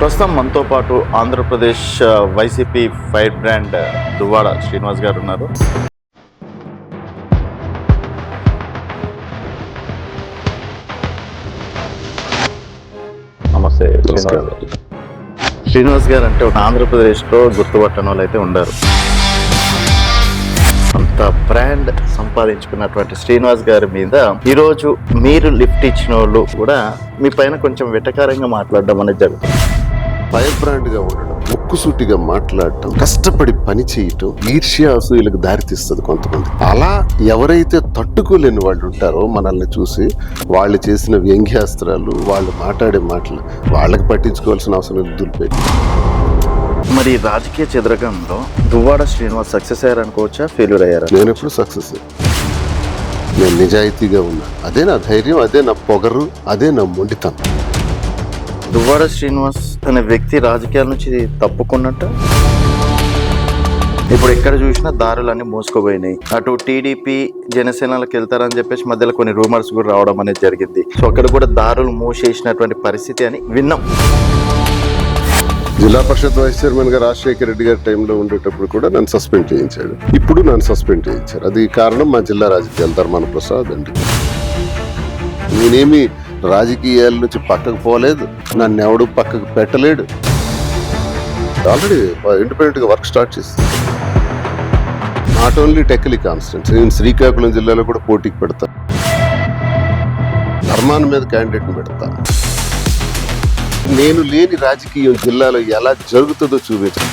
ప్రస్తుతం మనతో పాటు Andhra Pradesh YCP fire brand Duvvada Srinivas గారు ఉన్నారు. నమస్తే శ్రీనివాస్ గారు అంటే ఒక ఆంధ్రప్రదేశ్లో గుర్తుపట్టని వాళ్ళు అయితే ఉండరు. అంత బ్రాండ్ సంపాదించుకున్నటువంటి శ్రీనివాస్ గారి మీద ఈరోజు మీరు లిఫ్ట్ ఇచ్చిన వాళ్ళు కూడా మీ పైన కొంచెం వెటకారంగా మాట్లాడడం అనేది జరుగుతుంది. ఫైర్ బ్రాండ్ గా ఉండడం, ముక్కుసూటిగా మాట్లాడటం, కష్టపడి పని చేయటం ఈర్ష్య అసూయలకు దారితీస్తుంది కొంతమంది. అలా ఎవరైతే తట్టుకోలేని వాళ్ళు ఉంటారో మనల్ని చూసి, వాళ్ళు చేసిన వ్యంగ్యాస్త్రాలు, వాళ్ళు మాట్లాడే మాటలు వాళ్ళకి పట్టించుకోవాల్సిన అవసరం దులిపేది. మరి రాజకీయ చదరగంలో దువ్వాడ శ్రీనివాస్ సక్సెస్ అయ్యారు అనుకోవచ్చా, ఫెయిల్యూర్ అయ్యారా? నేను ఎప్పుడు సక్సెస్. నేను నిజాయితీగా ఉన్నా, అదే నా ధైర్యం, అదే నా పొగరు, అదే నా మొండితనం. దువ్వాడ శ్రీనివాస్ అనే వ్యక్తి రాజకీయాల నుంచి తప్పుకున్నట్టు ఇప్పుడు ఎక్కడ చూసినా దారులన్నీ మోసుకుపోయినాయి. అటు టీడీపీ జనసేనలకు వెళ్తారని చెప్పేసి మధ్యలో కొన్ని రూమర్స్ కూడా రావడం అనేది జరిగింది. సో అక్కడ కూడా దారులు మూసేసినటువంటి పరిస్థితి అని విన్నాం. జిల్లా పరిషత్ వైస్ చైర్మన్ గా రాజశేఖర రెడ్డి గారి టైంలో ఉండేటప్పుడు కూడా నన్ను సస్పెండ్ చేయించాడు. ఇప్పుడు నన్ను సస్పెండ్ చేయించారు. అది కారణం మా జిల్లా రాజకీయాలు, ధర్మాన ప్రసాద్ అండి. నేనేమి రాజకీయాల నుంచి పక్కకు పోలేదు, నన్ను ఎవడు పక్కకు పెట్టలేడు. ఆల్రెడీ ఇండిపెండెంట్ గా వర్క్ స్టార్ట్ చేస్తాను. నాట్ ఓన్లీ టెక్కలి కాన్స్టిట్యూన్సీ, నేను శ్రీకాకుళం జిల్లాలో కూడా పోటీకి పెడతా, ధర్మాన మీద క్యాండిడేట్ని పెడతా. నేను లేని రాజకీయం జిల్లాలో ఎలా జరుగుతుందో చూపించు.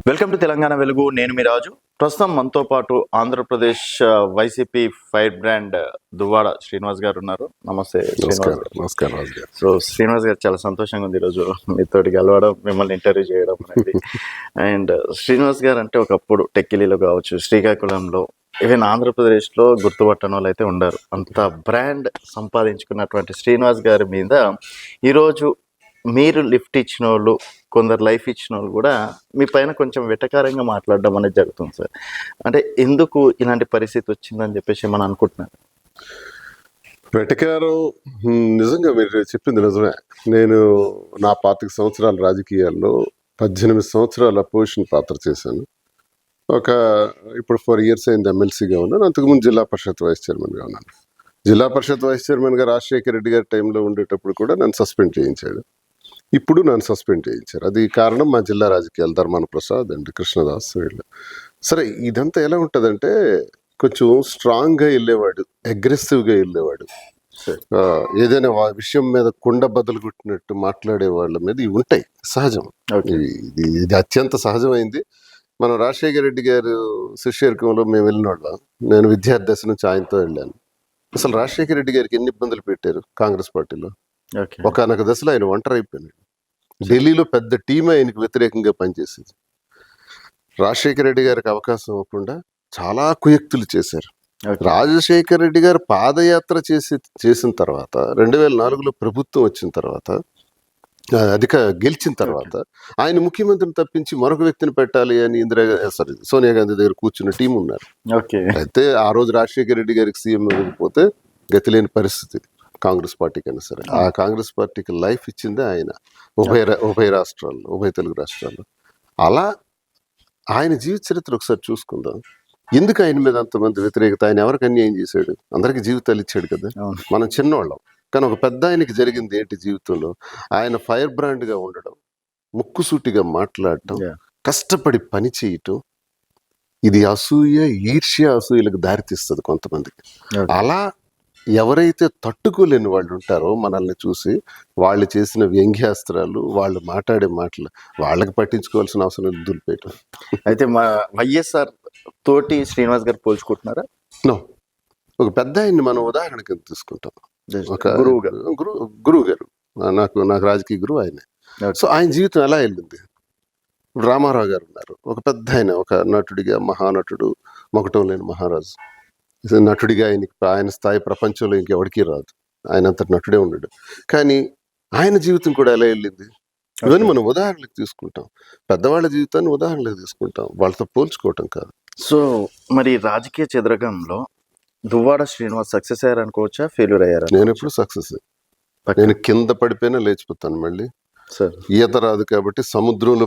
వెల్కమ్ టు తెలంగాణ వెలుగు. నేను మీ రాజు. ప్రస్తుతం మనతో పాటు Andhra Pradesh YCP fire brand Duvvada Srinivas గారు ఉన్నారు. నమస్తే నమస్కారం. సో శ్రీనివాస్ గారు, చాలా సంతోషంగా ఉంది ఈరోజు మీతోటి కలవడం, మిమ్మల్ని ఇంటర్వ్యూ చేయడం అనేది. అండ్ శ్రీనివాస్ గారు అంటే ఒకప్పుడు టెక్కిలీలో కావచ్చు, శ్రీకాకుళంలో, ఈవెన్ ఆంధ్రప్రదేశ్లో గుర్తుపట్టని వాళ్ళు అయితే ఉండరు. అంత బ్రాండ్ సంపాదించుకున్నటువంటి శ్రీనివాస్ గారి మీద ఈరోజు మీరు లిఫ్ట్ ఇచ్చిన వాళ్ళు, కొందరు లైఫ్ ఇచ్చిన వాళ్ళు కూడా మీ పైన కొంచెం వెటకారంగా మాట్లాడడం అనేది జరుగుతుంది సార్. అంటే ఎందుకు ఇలాంటి పరిస్థితి వచ్చిందని చెప్పేసి మనం అనుకుంటున్నాను. వెటకారం నిజంగా మీరు చెప్పింది నిజమే. నేను నా 25 సంవత్సరాల రాజకీయాల్లో 18 సంవత్సరాల అపోజిషన్ పాత్ర చేశాను. ఇప్పుడు 4 years అయింది ఎమ్మెల్సీగా ఉన్నాను. అంతకుముందు జిల్లా పరిషత్ వైస్ చైర్మన్గా ఉన్నాను. జిల్లా పరిషత్ వైస్ చైర్మన్గా రాజశేఖర రెడ్డి గారి టైంలో ఉండేటప్పుడు కూడా నన్ను సస్పెండ్ చేయించాడు. ఇప్పుడు నన్ను సస్పెండ్ చేయించారు. అది కారణం మా జిల్లా రాజకీయాలు, ధర్మాన ప్రసాద్ అండ్ కృష్ణదాస్ వీళ్ళు. సరే, ఇదంతా ఎలా ఉంటుందంటే కొంచెం స్ట్రాంగ్గా వెళ్ళేవాడు, అగ్రెసివ్గా వెళ్ళేవాడు. ఏదైనా విషయం మీద కుండ బద్దలు కొట్టినట్టు మాట్లాడే వాళ్ళ మీద ఇవి ఉంటాయి, సహజం. ఇది అత్యంత సహజమైంది. మనం రాజశేఖర రెడ్డి గారు శిష్యర్కంలో మేము వెళ్ళినోళ్ళం. నేను విద్యార్థి దశ నుంచి ఆయనతో వెళ్ళాను. అసలు రాజశేఖర రెడ్డి గారికి ఎన్ని ఇబ్బందులు పెట్టారు కాంగ్రెస్ పార్టీలో. ఒకనొక దశలో ఆయన ఒంటరి అయిపోయినాడు. ఢిల్లీలో పెద్ద టీం ఆయనకు వ్యతిరేకంగా పనిచేసింది. రాజశేఖర రెడ్డి గారికి అవకాశం ఇవ్వకుండా చాలా కుయుక్తులు చేశారు. రాజశేఖర రెడ్డి గారు పాదయాత్ర చేసిన తర్వాత 2004లో ప్రభుత్వం వచ్చిన తర్వాత, గెలిచిన తర్వాత ఆయన ముఖ్యమంత్రిని తప్పించి మరొక వ్యక్తిని పెట్టాలి అని సోనియా గాంధీ దగ్గర కూర్చున్న టీం ఉన్నారు. అయితే ఆ రోజు రాజశేఖర రెడ్డి గారికి సీఎం ఇవ్వకపోతే గతి లేని పరిస్థితి కాంగ్రెస్ పార్టీకి అయినా సరే. ఆ కాంగ్రెస్ పార్టీకి లైఫ్ ఇచ్చిందే ఆయన, ఉభయ రాష్ట్రాల్లో, ఉభయ తెలుగు రాష్ట్రాల్లో. అలా ఆయన జీవిత చరిత్ర ఒకసారి చూసుకుందాం. ఎందుకు ఆయన మీద అంతమంది వ్యతిరేకత? ఆయన ఎవరికి అన్యాయం చేశాడు? అందరికీ జీవితాలు ఇచ్చాడు కదా. మనం చిన్నవాళ్ళం, కానీ ఒక పెద్ద ఆయనకి జరిగింది ఏంటి జీవితంలో? ఆయన ఫైర్ బ్రాండ్ గా ఉండడం, ముక్కుసూటిగా మాట్లాడటం, కష్టపడి పని చేయటం, ఇది అసూయ, ఈర్ష్య అసూయలకు దారితీస్తుంది కొంతమందికి. అలా ఎవరైతే తట్టుకోలేని వాళ్ళు ఉంటారో మనల్ని చూసి, వాళ్ళు చేసిన వ్యంగ్యాస్త్రాలు, వాళ్ళు మాట్లాడే మాటలు వాళ్ళకి పట్టించుకోవాల్సిన అవసరం దులిపేయటం. అయితే మా వైఎస్ఆర్ తోటి శ్రీనివాస్ గారు పోల్చుకుంటున్నారా? నో. ఒక పెద్ద ఆయన్ని మనం ఉదాహరణకి తీసుకుంటాం. ఒక గురువు గారు, నాకు రాజకీయ గురువు ఆయనే. సో ఆయన జీవితం ఎలా వెళ్ళింది? రామారావు గారు ఉన్నారు, ఒక పెద్ద ఆయన, ఒక నటుడిగా, మహానటుడు, మొకటం లేని మహారాజు. నటుడిగా ఆయన స్థాయి ప్రపంచంలో ఇంకెవడికి రాదు. ఆయన అంత నటుడే ఉన్నాడు. కానీ ఆయన జీవితం కూడా ఎలా వెళ్ళింది? ఇవన్నీ మనం ఉదాహరణలకు తీసుకుంటాం. పెద్దవాళ్ళ జీవితాన్ని ఉదాహరణలకు తీసుకుంటాం, వాళ్ళతో పోల్చుకోవటం కాదు. సో మరి రాజకీయ చెదరగంలో దువ్వాడ శ్రీనివాస్ సక్సెస్ అయ్యారు అనుకోవచ్చా, ఫెయిల్యూర్ అయ్యారు నేను ఎప్పుడు సక్సెస్. నేను కింద పడిపోయినా లేచిపోతాను మళ్ళీ. సార్? ఈత రాదు కాబట్టి సముద్రంలో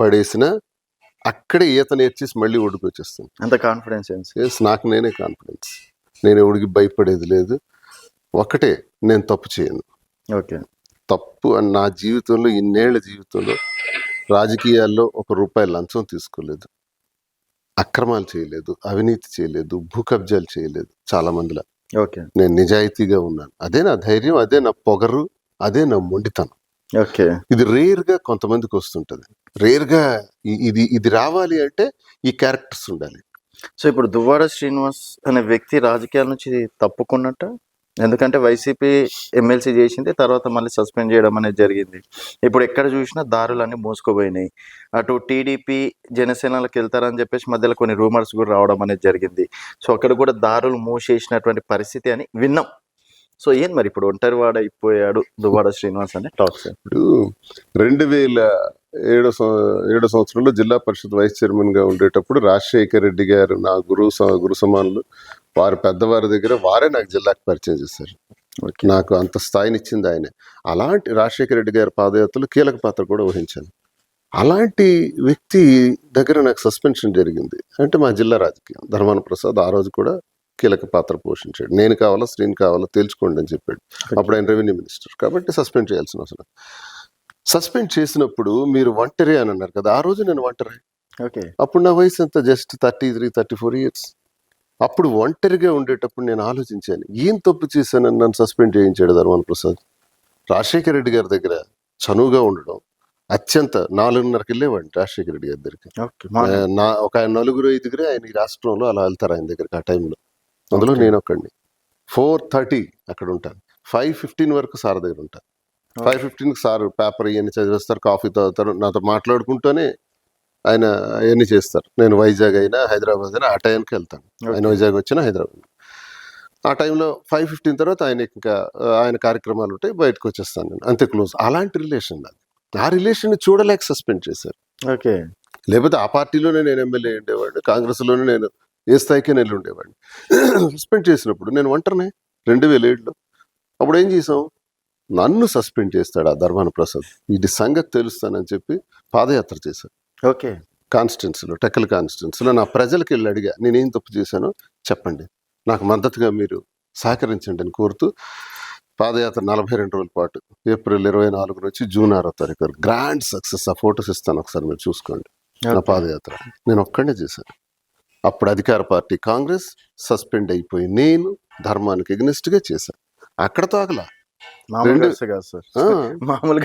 పడేసిన అక్కడే ఈత నేర్చేసి మళ్ళీ ఒడికి వచ్చేస్తాను. అంత కాన్ఫిడెన్స్ ఏంటి సార్? ఎస్, నాకు నేనే కాన్ఫిడెన్స్. నేను ఎవడికి భయపడేది లేదు. ఒకటే, నేను తప్పు చేయను. ఓకే. తప్పు అని నా జీవితంలో, ఇన్నేళ్ల జీవితంలో రాజకీయాల్లో ₹1 లంచం తీసుకోలేదు, అక్రమాలు చేయలేదు, అవినీతి చేయలేదు, భూ కబ్జాలు చేయలేదు. చాలా మందిలా ఓకే. నేను నిజాయితీగా ఉన్నాను. అదే నా ధైర్యం, అదే నా పొగరు, అదే నా మొండితనం. ఓకే. ఇది రేర్గా కొంతమందికి వస్తుంటది. రేర్గా ఇది రావాలి అంటే ఈ క్యారెక్టర్స్ ఉండాలి. సో ఇప్పుడు దువ్వాడ శ్రీనివాస్ అనే వ్యక్తి రాజకీయాల నుంచి తప్పుకున్నట్ట? ఎందుకంటే వైసీపీ ఎమ్మెల్సీ చేసింది, తర్వాత మళ్ళీ సస్పెండ్ చేయడం అనేది జరిగింది. ఇప్పుడు ఎక్కడ చూసినా దారులన్నీ మోసుకుపోయినాయి. అటు టీడీపీ జనసేనలకు వెళ్తారని చెప్పేసి మధ్యలో కొన్ని రూమర్స్ కూడా రావడం అనేది జరిగింది. సో అక్కడ కూడా దారులు మూసేసినటువంటి పరిస్థితి అని విన్నాం. సో ఏం మరి ఇప్పుడు ఒంటరివాడ అయిపోయాడు దువ్వాడ శ్రీనివాస్ అనే టాక్స్. ఇప్పుడు 2007 సంవత్సరంలో జిల్లా పరిషత్ వైస్ చైర్మన్ గా ఉండేటప్పుడు రాజశేఖర రెడ్డి గారు, నా గురు సమానులు, వారి పెద్దవారి దగ్గర వారే నాకు జిల్లాకు పరిచయం చేశారు. నాకు అంత స్థాయిని ఇచ్చింది ఆయనే. అలాంటి రాజశేఖర రెడ్డి గారి పాదయాత్రలో కీలక పాత్ర కూడా వహించాను. అలాంటి వ్యక్తి దగ్గర నాకు సస్పెన్షన్ జరిగింది. అంటే మా జిల్లా రాజకీయం. ధర్మాన ప్రసాద్ ఆ రోజు కూడా కీలక పాత్ర పోషించాడు. నేను కావాలా, శ్రీని కావాలా తేల్చుకోండి అని చెప్పాడు. అప్పుడు ఆయన రెవెన్యూ మినిస్టర్ కాబట్టి సస్పెండ్ చేయాల్సిన అవసరం. సస్పెండ్ చేసినప్పుడు మీరు ఒంటరి అని అన్నారు కదా, ఆ రోజు నేను ఒంటరి. ఓకే. అప్పుడు నా వయసు ఎంత, జస్ట్ 33-34 ఇయర్స్. అప్పుడు ఒంటరిగా ఉండేటప్పుడు నేను ఆలోచించాను, ఏం తప్పు చేశానని నన్ను సస్పెండ్ చేయించాడు ధర్మాన ప్రసాద్. రాజశేఖర రెడ్డి గారి దగ్గర చనువుగా ఉండడం, అత్యంత 4:30కి వెళ్ళేవాడిని రాజశేఖర రెడ్డి గారి దగ్గరికి. ఒక 4-5 ఆయన ఈ రాష్ట్రంలో అలా వెళ్తారు ఆయన దగ్గరికి ఆ టైంలో. అందులో నేను ఒక్కడిని. 4:30 అక్కడ ఉంటాను. 5:15 వరకు సార్ దగ్గర ఉంటాను. 5:15కి సార్ పేపర్ ఇవన్నీ చదివేస్తారు, కాఫీ తాగుతారు, నాతో మాట్లాడుకుంటూనే ఆయన అవన్నీ చేస్తారు. నేను వైజాగ్ అయినా హైదరాబాద్ అయినా ఆ టైంకి వెళ్తాను. ఆయన వైజాగ్ వచ్చినా హైదరాబాద్. ఆ టైంలో 5:15 తర్వాత ఆయన కార్యక్రమాలు ఉంటాయి, బయటకు వచ్చేస్తాను నేను. అంతే క్లోజ్. అలాంటి రిలేషన్ నాది. ఆ రిలేషన్ చూడలేక సస్పెండ్ చేశారు. ఓకే. లేకపోతే ఆ పార్టీలోనే నేను ఎమ్మెల్యే ఉండేవాడిని, కాంగ్రెస్లోనే నేను ఏ స్థాయికి వెళ్ళి ఉండేవాడిని. సస్పెండ్ చేసినప్పుడు నేను ఒంటరినే 2007లో. అప్పుడు ఏం చేసాం, నన్ను సస్పెండ్ చేస్తాడు ఆ ధర్మాన ప్రసాద్, ఇది సంగతి తెలుస్తానని చెప్పి పాదయాత్ర చేశాను. ఓకే. కాన్స్టిట్యున్సీలో, టెక్కల్ కాన్స్టిట్యున్సీలో నా ప్రజలకు వెళ్ళి అడిగా, నేనేం తప్పు చేశానో చెప్పండి, నాకు మద్దతుగా మీరు సహకరించండి అని కోరుతూ పాదయాత్ర 42 రోజుల పాటు, ఏప్రిల్ 24 నుంచి జూన్ 6వ తారీఖు వరకు గ్రాండ్ సక్సెస్. ఆ ఫోటోస్ ఇస్తాను, ఒకసారి మీరు చూసుకోండి. నా పాదయాత్ర నేను ఒక్కడే చేశాను. అప్పుడు అధికార పార్టీ కాంగ్రెస్ సస్పెండ్ అయిపోయి నేను ధర్మానికి ఎగ్నెస్ట్ గా చేశాను. అక్కడతో ఆగలా. మామూలు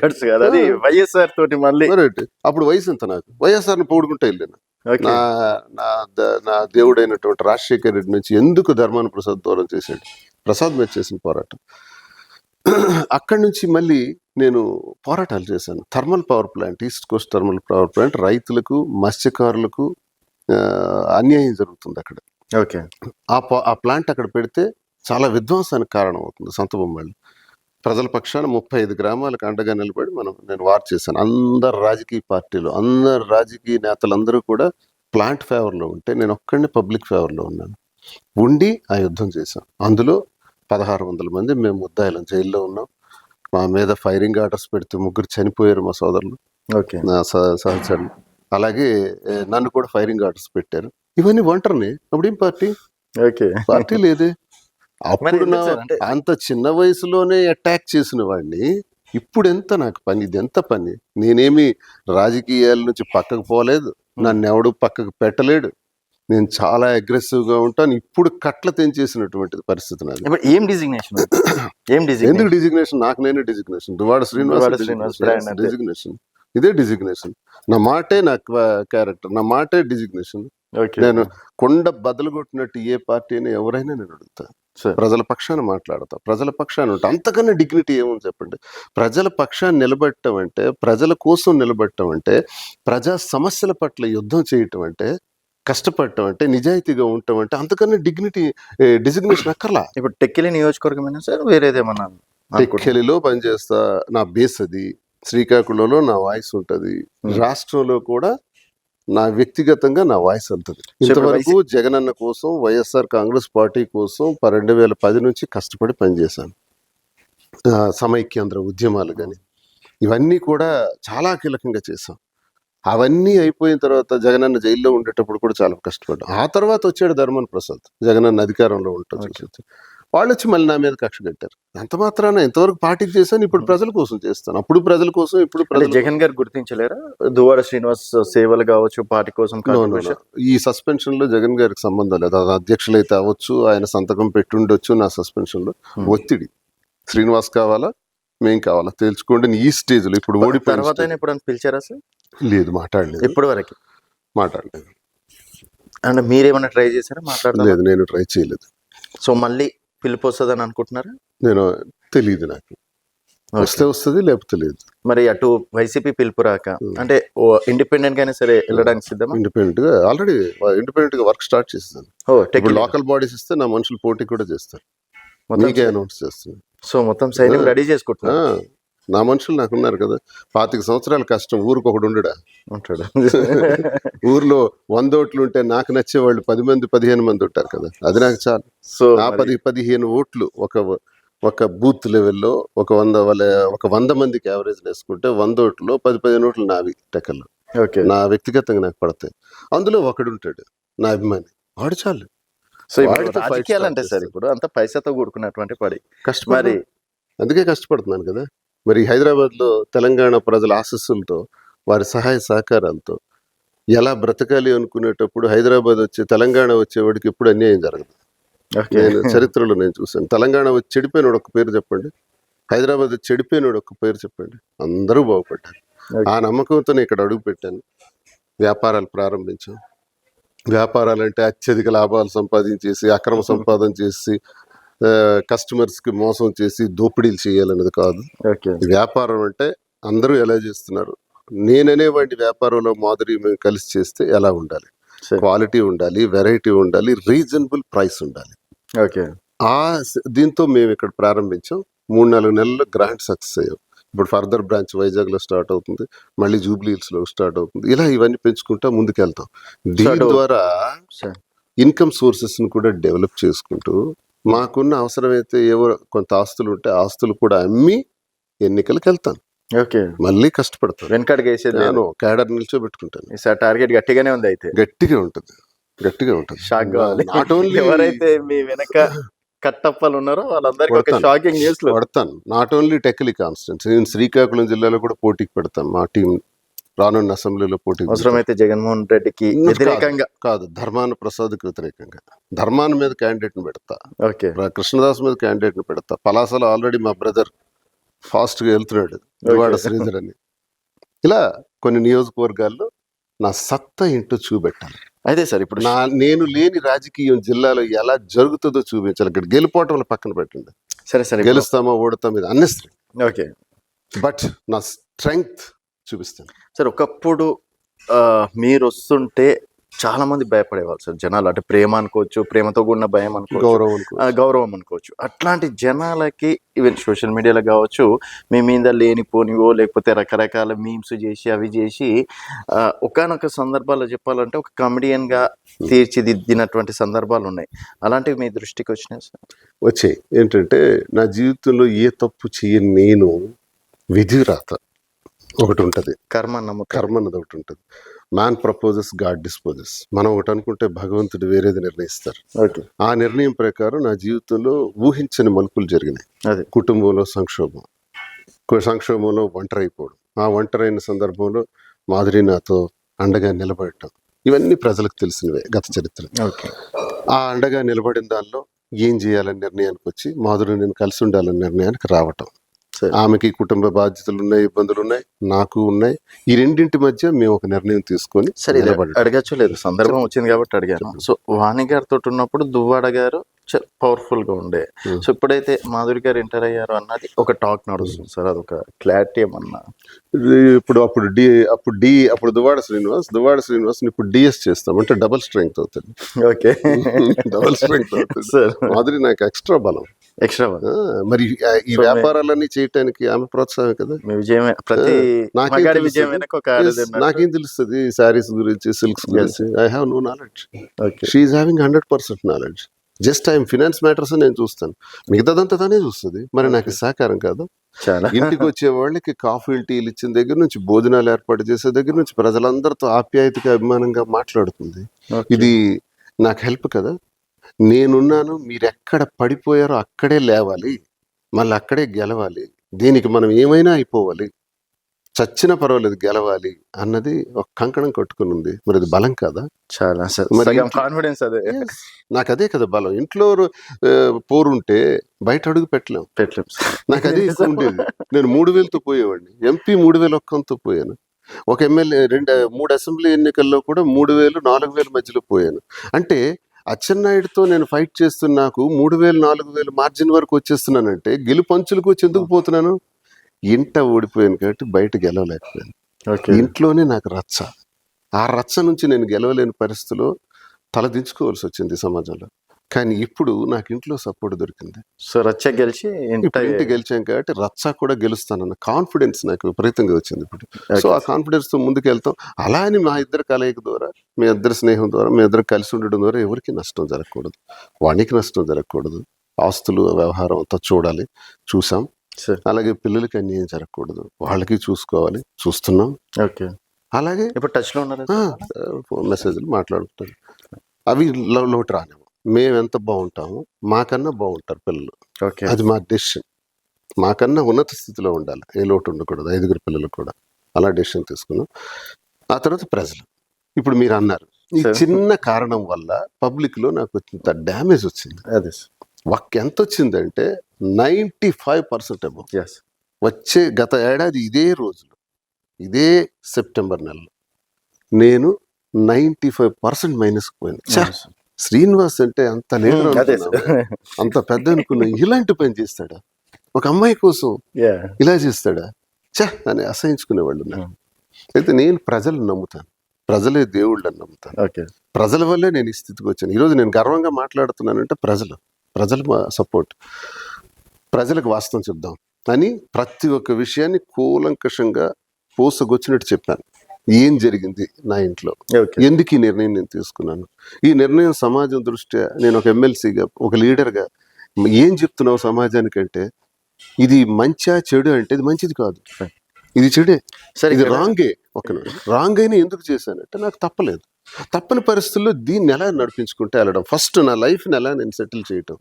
గడ్స్ కాదు అది, వైఎస్ఆర్ తోటి మళ్ళీ. అప్పుడు వయసు ఎంత నాకు, వైఎస్ఆర్ని పొగుడుకుంటా వెళ్ళాను. నా దేవుడైనటువంటి రాజశేఖర రెడ్డి నుంచి ఎందుకు ధర్మాన ప్రసాద్ దూరం చేశాడు, ప్రసాద్ మీద చేసిన పోరాటం. అక్కడి నుంచి మళ్ళీ నేను పోరాటాలు చేశాను. Thermal power plant, east Coast thermal power plant, రైతులకు, మత్స్యకారులకు అన్యాయం జరుగుతుంది అక్కడ. ఓకే. ఆ ప్లాంట్ అక్కడ పెడితే చాలా విధ్వంసానికి కారణం అవుతుంది. సంతబొమ్మళ్ళు ప్రజల పక్షాన 35 గ్రామాలకు అండగా నిలబడి నేను వార్ చేశాను. అందరు రాజకీయ పార్టీలు, అందరు రాజకీయ నేతలందరూ కూడా ప్లాంట్ ఫేవర్లో ఉంటే నేను ఒక్కడిని పబ్లిక్ ఫేవర్లో ఉన్నాను. ఉండి ఆ యుద్ధం చేశాం. అందులో 1600 మంది మేము ముద్దాయిలం జైల్లో ఉన్నాం. మా మీద ఫైరింగ్ ఆర్డర్స్ పెడితే 3 చనిపోయారు మా సోదరులు, నా సహచరులు. అలాగే నన్ను కూడా ఫైరింగ్ ఆర్డర్స్ పెట్టారు. ఇవన్నీ ఒంటరిని. అప్పుడేం పార్టీ లేదే. అప్పుడు అంత చిన్న వయసులోనే అటాక్ చేసిన వాడిని ఇప్పుడు ఎంత నాకు పని, ఇది ఎంత పని. నేనేమి రాజకీయాల నుంచి పక్కకు పోలేదు, నన్ను ఎవడు పక్కకు పెట్టలేడు. నేను చాలా అగ్రెసివ్ గా ఉంటాను. ఇప్పుడు కట్ల తెంచేసినటువంటి పరిస్థితి నాది. ఎందుకు డిజిగ్నేషన్? నాకు నేనే డిజిగ్నేషన్. దువ్వాడ శ్రీనివాస్ డిజిగ్నేషన్. ఇదే డిజిగ్నేషన్. నా మాటే నా క్యారెక్టర్, నా మాటే డిజిగ్నేషన్. నేను కొండ బదులు కొట్టినట్టు ఏ పార్టీని ఎవరైనా నేను అడుగుతా, ప్రజల పక్షాన మాట్లాడతా, ప్రజల పక్షాన ఉంటా. అంతకన్నా డిగ్నిటీ ఏముంది చెప్పండి? ప్రజల పక్షాన్ని నిలబెట్టడం అంటే, ప్రజల కోసం నిలబెట్టడం అంటే, ప్రజా సమస్యల పట్ల యుద్ధం చేయటం అంటే, కష్టపడటం అంటే, నిజాయితీగా ఉండటం అంటే, అంతకన్నా డిగ్నిటీ డిజిగ్నేషన్ అక్కర్లా. ఇప్పుడు టెక్కిలి నియోజకవర్గం సార్ వేరేదేమన్నా? టెక్కిలిలో పనిచేస్తా, నా బేస్ అది. శ్రీకాకుళంలో నా వాయిస్ ఉంటుంది. రాష్ట్రంలో కూడా నా వ్యక్తిగతంగా నా వాయిస్ వెళ్తుంది. ఇంతవరకు జగనన్న కోసం, వైఎస్ఆర్ కాంగ్రెస్ పార్టీ కోసం 2010 నుంచి కష్టపడి పనిచేశాను. సమైక్యాంధ్ర ఉద్యమాలు కానీ ఇవన్నీ కూడా చాలా కీలకంగా చేశాం. అవన్నీ అయిపోయిన తర్వాత జగనన్న జైల్లో ఉండేటప్పుడు కూడా చాలా కష్టపడ్డాం. ఆ తర్వాత వచ్చాడు ధర్మన్ ప్రసాద్, జగనన్న అధికారంలో ఉంటుంది. వాళ్ళు వచ్చి మళ్ళీ నా మీద కక్ష కట్టారు. అంత మాత్రాన ఎంతవరకు పార్టీకి చేశాను, ఇప్పుడు ప్రజల కోసం చేస్తాను. అప్పుడు ప్రజల కోసం, ఇప్పుడు జగన్ గారు గుర్తించలేరా దువ్వాడ శ్రీనివాస్ సేవలు కావచ్చు, పార్టీ కోసం? ఈ సస్పెన్షన్ లో జగన్ గారికి సంబంధం లేదు. అది అధ్యక్షులు అయితే అవ్వచ్చు, ఆయన సంతకం పెట్టుండొచ్చు. నా సస్పెన్షన్ లో ఒత్తిడి, శ్రీనివాస్ కావాలా మేం కావాలా తేల్చుకోండి ఈ స్టేజ్ లో. ఇప్పుడు ఓడిపోయిన తర్వాత ఇప్పుడు పిలిచారా సార్? లేదు, మాట్లాడలేదు. ఇప్పటి వరకు మాట్లాడలేదు. అంటే మీరేమన్నా ట్రై చేశారా మాట్లాడలేదు? లేదు, నేను ట్రై చేయలేదు. సో మళ్ళీ పిలుపు వస్తుందని అనుకుంటున్నారా? నేను తెలియదు, నాకు వస్తే వస్తుంది, లేకపోతే లేదు. మరి అటు వైసీపీ పిలుపు రాక అంటే ఇండిపెండెంట్ గానే సరే వెళ్ళడానికి సిద్ధమా? ఇండిపెండెంట్ గా ఆల్రెడీ ఇండిపెండెంట్ గా వర్క్ స్టార్ట్ చేస్తాను. ఇప్పుడు లోకల్ బాడీస్ ఇస్తే నా మనుషులు పోటీ కూడా చేస్తారు, మీకే అనౌన్స్ చేస్తున్నాను. సో మొత్తం సైన్యం రెడీ చేసుకుంటున్నా. నా మనుషులు నాకున్నారు కదా. 25 సంవత్సరాల కష్టం, ఊరికి ఒకడు ఉండడా ఉంటాడు. ఊర్లో 100 ఓట్లు ఉంటే నాకు నచ్చే వాళ్ళు 10 మంది 15 మంది ఉంటారు కదా, అది నాకు చాలు. సో ఆ 10-15 ఓట్లు ఒక బూత్ లెవెల్లో ఒక 100 మందికి యావరేజ్ వేసుకుంటే 100 ఓట్లు 10-15 ఓట్లు నావి టెక్కల్లో. నా వ్యక్తిగతంగా నాకు పడతాయి. అందులో ఒకడు ఉంటాడు నా అభిమాని, వాడు చాలు. సో రాజకీయాలు అంటే సార్ ఇప్పుడు అంత పైసాతో కూడుకున్నటువంటి పడి కష్టపడి, అందుకే కష్టపడుతున్నాను కదా. మరి హైదరాబాద్ లో తెలంగాణ ప్రజల ఆశస్సులతో, వారి సహాయ సహకారాలతో ఎలా బ్రతకాలి అనుకునేటప్పుడు హైదరాబాద్ వచ్చి తెలంగాణ వచ్చేవాడికి ఎప్పుడు అన్యాయం జరగదు. నేను చరిత్రలో నేను చూశాను. తెలంగాణ వచ్చి చెడిపోయినోడు ఒక పేరు చెప్పండి, హైదరాబాద్ వచ్చి చెడిపోయినోడు ఒక పేరు చెప్పండి, అందరూ బాగుపడ్డారు. ఆ నమ్మకంతోనే ఇక్కడ అడుగు పెట్టాను. వ్యాపారాలు ప్రారంభించాం. వ్యాపారాలు అంటే అత్యధిక లాభాలు సంపాదించేసి, అక్రమ సంపాదన చేసి, కస్టమర్స్ కి మోసం చేసి దోపిడీలు చేయాలనేది కాదు. వ్యాపారం అంటే అందరూ ఎలా చేస్తున్నారు, నేననేవాడి వ్యాపారంలో మాదిరి మేము కలిసి చేస్తే ఎలా ఉండాలి, క్వాలిటీ ఉండాలి, వెరైటీ ఉండాలి, రీజనబుల్ ప్రైస్ ఉండాలి. దీంతో మేము ఇక్కడ ప్రారంభించాం. 3-4 నెలల్లో గ్రాండ్ సక్సెస్ అయ్యాం. ఇప్పుడు ఫర్దర్ బ్రాంచ్ వైజాగ్ లో స్టార్ట్ అవుతుంది, మళ్ళీ జూబ్లీ హిల్స్ లో స్టార్ట్ అవుతుంది. ఇలా ఇవన్నీ పెంచుకుంటా ముందుకెళ్తాం. దీని ద్వారా ఇన్కమ్ సోర్సెస్ ని కూడా డెవలప్ చేసుకుంటూ, మాకున్న అవసరమైతే ఏవో కొంత ఆస్తులు ఉంటే ఆస్తులు కూడా అమ్మి ఎన్నికలకు వెళ్తాను. మళ్ళీ కష్టపడతాను, వెనకడికి నేను క్యాడర్ నిల్చోబెట్టుకుంటాను. టార్గెట్ గట్టిగానే ఉంది. అయితే గట్టిగా ఉంటుంది. షాక్ కావాలి. నాట్ ఓన్లీ ఎవరైతే మీ వెనక కట్టప్పలు ఉన్నారో వాళ్ళందరికీ ఒక షాకింగ్ న్యూస్ పడతాను. నాట్ ఓన్లీ టెక్కలి కాన్స్టిట్యున్సీ, నేను శ్రీకాకుళం జిల్లాలో కూడా పోటీకి పెడతాను. మా టీం రానున్న అసెంబ్లీలో పోటీ. అవసరమైతే జగన్మోహన్ రెడ్డికి వ్యతిరేకంగా కాదు, ధర్మాన ప్రసాద్కి వ్యతిరేకంగా. ధర్మాన మీద క్యాండిడేట్ ని పెడతా, కృష్ణదాస్ మీద క్యాండిడేట్ ని పెడతా. పలాసలో ఆల్రెడీ మా బ్రదర్ ఫాస్ట్ గా వెళ్తున్నాడు, దువ్వాడ శ్రీధర్ అని. ఇలా కొన్ని నియోజకవర్గాల్లో నా సత్తా ఏంటో చూపెట్టాలి. అదే సార్ ఇప్పుడు నేను లేని రాజకీయం జిల్లాలో ఎలా జరుగుతుందో చూపించాలి. ఇక్కడ గెలిపోవటం పక్కన పెట్టండి, సరే గెలుస్తామా ఓడతామా ఇది అన్నెసరీ. ఓకే, బట్ నా స్ట్రెంగ్త్ చూపిస్తాను సార్. ఒకప్పుడు మీరు వస్తుంటే చాలా మంది భయపడేవాళ్ళు సార్ జనాలు. అంటే ప్రేమ అనుకోవచ్చు, ప్రేమతో కూడిన భయం అనుకోవచ్చు, గౌరవం అనుకోవచ్చు. అట్లాంటి జనాలకి ఈవెన్ సోషల్ మీడియాలో కావచ్చు మీ మీద లేనిపోనివో లేకపోతే రకరకాల మీమ్స్ చేసి అవి చేసి ఒకానొక సందర్భాల్లో చెప్పాలంటే ఒక కమెడియన్ గా తీర్చిదిద్దినటువంటి సందర్భాలు ఉన్నాయి. అలాంటివి మీ దృష్టికి వచ్చినాయి సార్? వచ్చాయి. ఏంటంటే నా జీవితంలో ఏ తప్పు చేయని నేను, విధి రాత ఒకటి ఉంటుంది, కర్మ అన్నది ఒకటి ఉంటుంది. Man proposes, God disposes. మనం ఒకటి అనుకుంటే భగవంతుడు వేరేది నిర్ణయిస్తారు. ఆ నిర్ణయం ప్రకారం నా జీవితంలో ఊహించని మలుపులు జరిగినాయి. కుటుంబంలో సంక్షోభంలో ఒంటరి అయిపోవడం, ఆ ఒంటరైన సందర్భంలో మాధురి నాతో అండగా నిలబడటం, ఇవన్నీ ప్రజలకు తెలిసినవే గత చరిత్ర. ఆ అండగా నిలబడిన దానిలో ఏం చేయాలని నిర్ణయానికి వచ్చి మాధురి నేను కలిసి ఉండాలని నిర్ణయానికి రావటం. ఆమెకి కుటుంబ బాధ్యతలు ఉన్నాయి, ఇబ్బందులు ఉన్నాయి, నాకు ఉన్నాయి. ఈ రెండింటి మధ్య మేము ఒక నిర్ణయం తీసుకొని అడగచ్చు లేదు, సందర్భం వచ్చింది కాబట్టి అడిగాను. సో వాణి గారితో ఉన్నప్పుడు దువ్వాడ గారు పవర్ఫుల్ గా ఉండే. సో ఇప్పుడైతే మాధురి గారు ఎంటర్ అయ్యారు అన్నది ఒక టాక్ నడుస్తుంది సార్, అదొక క్లారిటీ ఏమన్నా? అప్పుడు దువ్వాడ శ్రీనివాస్ ఇప్పుడు డిఎస్ చేస్తాం అంటే డబుల్ స్ట్రెంగ్త్ అవుతుంది. ఓకే, డబుల్ స్ట్రెంగ్త్ అవుతుంది. మాధురి నాకు ఎక్స్ట్రా బలం. ఎక్స్ట్రా మరి ఈ So, వ్యాపారాలన్నీ చేయటానికి ఆమె ప్రోత్సాహం కదా. మీ విజయమే ప్రతి నాకేం మగాడి తెలుస్తుంది? విజయం వెనక ఒక Yes, ఆడది ఉన్నట్టు. నాకేం తెలుస్తుంది శారీస్ గురించి, సిల్క్స్ గురించి? I have no knowledge. Okay she having 100% knowledge. Just I'm finance matters నేను చూస్తాను, మిగతాదంతా తనే చూస్తుంది. మరి నాకు సహకారం కాదు. చాలా ఇంటికి వచ్చే వాళ్ళకి కాఫీలు టీలు ఇచ్చిన దగ్గర నుంచి, భోజనాలు ఏర్పాటు చేసే దగ్గర నుంచి, ప్రజలందరితో ఆప్యాయతగా అభిమానంగా మాట్లాడుతుంది. Okay. ఇది నాకు హెల్ప్ కదా. నేనున్నాను, మీరు ఎక్కడ పడిపోయారో అక్కడే లేవాలి, మళ్ళీ అక్కడే గెలవాలి. దీనికి మనం ఏమైనా అయిపోవాలి, చచ్చినా పర్వాలేదు గెలవాలి అన్నది ఒక కంకణం కట్టుకుని ఉంది. మరి అది బలం కాదా? చాలా మరి సగం ఇంట్లో- కాన్ఫిడెన్స్ అదే Yes. నాకు అదే కదా బలం. ఇంట్లో పోరుంటే బయట అడుగు పెట్టలేం. పెట్టలేం. నాకు అదే ఎక్కువ ఉండేది. నేను 3,000తో పోయేవాడిని. ఎంపీ 3,001తో పోయాను. ఒక ఎమ్మెల్యే 3 అసెంబ్లీ ఎన్నికల్లో కూడా 3,000, 4,000 మధ్యలో పోయాను. అంటే అచ్చెన్నాయుడుతో నేను ఫైట్ చేస్తున్న నాకు 3,000, 4,000 మార్జిన్ వరకు వచ్చేస్తున్నానంటే గెలుపు అంచులకు వచ్చి ఎందుకు పోతున్నాను? ఇంట ఓడిపోయాను కాబట్టి బయట గెలవలేకపోయాను. ఓకే ఇంట్లోనే నాకు రచ్చ. ఆ రచ్చ నుంచి నేను గెలవలేని పరిస్థితిలో తలదించుకోవాల్సి వచ్చింది సమాజంలో. కానీ ఇప్పుడు నాకు ఇంట్లో సపోర్ట్ దొరికింది. సో రచ్చ గెలిచి ఇప్పుడు ఇంటి గెలిచాం కాబట్టి రచ్చ కూడా గెలుస్తానన్న కాన్ఫిడెన్స్ నాకు విపరీతంగా వచ్చింది ఇప్పుడు. సో ఆ కాన్ఫిడెన్స్ తో ముందుకు వెళ్తాం. అలా అని మా ఇద్దరు కలయిక ద్వారా, మీ ఇద్దరు స్నేహం ద్వారా, మీ ఇద్దరు కలిసి ఉండడం ద్వారా ఎవరికి నష్టం జరగకూడదు, వానికి నష్టం జరగకూడదు. ఆస్తులు వ్యవహారం అంతా చూడాలి, చూసాం. సార్ అలాగే పిల్లలకి అన్యాయం జరగకూడదు, వాళ్ళకి చూసుకోవాలి, చూస్తున్నాం. ఓకే అలాగే ఇప్పుడు టచ్ లో ఉన్నారా ఫోన్ మెసేజ్లు మాట్లాడుకుంటారు. అవి లోటు రానేమో. మేము ఎంత బాగుంటామో మాకన్నా బాగుంటారు పిల్లలు. ఓకే అది మా డెసిషన్. మాకన్నా ఉన్నత స్థితిలో ఉండాలి, ఏ లోటు ఉండకూడదు 5 పిల్లలు కూడా. అలా డెసిషన్ తీసుకున్నాం. ఆ తర్వాత ప్రజలు. ఇప్పుడు మీరు అన్నారు, ఈ Sir. చిన్న కారణం వల్ల పబ్లిక్ లో నాకు ఇంత డ్యామేజ్ వచ్చింది. అదే ఎంత వచ్చిందంటే 95% అబౌ. ఎస్ వచ్చే గత ఏడాది ఇదే రోజులో, ఇదే సెప్టెంబర్ నెలలో నేను 95% మైనస్ పోయింది. ఛ! శ్రీనివాస్ అంటే అంత లీడర్ అదే అనుకున్నాను, అంత పెద్ద అనుకున్నా. ఇలాంటి పని చేస్తాడా? ఒక అమ్మాయి కోసం యా ఇలా చేస్తాడా? ఛ! అని అసహించుకునేవాళ్ళు ఉన్నారు. అయితే నేను ప్రజలను నమ్ముతాను, ప్రజలే దేవుళ్ళని నమ్ముతాను. ఓకే ప్రజల వల్లే నేను ఈ స్థితికి వచ్చాను. ఈరోజు నేను గర్వంగా మాట్లాడుతున్నానంటే ప్రజల సపోర్ట్. ప్రజలకు వాస్తవం చెప్దాం అని ప్రతి ఒక్క విషయాన్ని కూలంకషంగా పోసగొచ్చినట్టు చెప్పాను. ఏం జరిగింది నా ఇంట్లో, ఓకే ఎందుకు ఈ నిర్ణయం నేను తీసుకున్నాను, ఈ నిర్ణయం సమాజం దృష్ట్యా నేను ఒక ఎమ్మెల్సీగా, ఒక లీడర్గా ఏం చెప్తున్నావు సమాజానికంటే, ఇది మంచా చెడు అంటే ఇది మంచిది కాదు, ఇది చెడే, సరే ఇది రాంగే. ఒక రాంగ్ అయినా ఎందుకు చేశానంటే నాకు తప్పలేదు. తప్పని పరిస్థితుల్లో దీన్ని ఎలా నడిపించుకుంటే వెళ్ళడం, ఫస్ట్ నా లైఫ్ని ఎలా నేను సెటిల్ చేయటం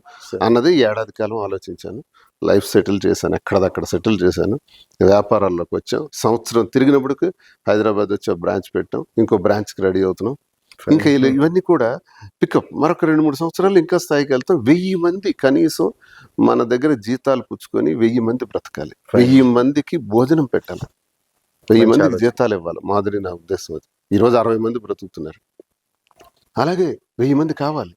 అన్నది ఏడాది కాలం ఆలోచించాను. లైఫ్ సెటిల్ చేశాను, ఎక్కడదక్కడ సెటిల్ చేశాను. వ్యాపారాల్లోకి వచ్చాం. సంవత్సరం తిరిగినప్పటికి హైదరాబాద్ వచ్చి బ్రాంచ్ పెట్టాం, ఇంకో బ్రాంచ్కి రెడీ అవుతున్నాం. ఇంకా ఇవన్నీ కూడా పికప్. మరొక 2-3 సంవత్సరాలు ఇంకా స్థాయికి వెళ్తాం. 1000 మంది కనీసం మన దగ్గర జీతాలు పుచ్చుకొని 1000 మంది బ్రతకాలి, 1000 మందికి భోజనం పెట్టాలి, 1000 మందికి జీతాలు ఇవ్వాలి. మాదిరి నా ఉద్దేశం అది. ఈరోజు 60 మంది బ్రతుకుతున్నారు, అలాగే 1000 మంది కావాలి.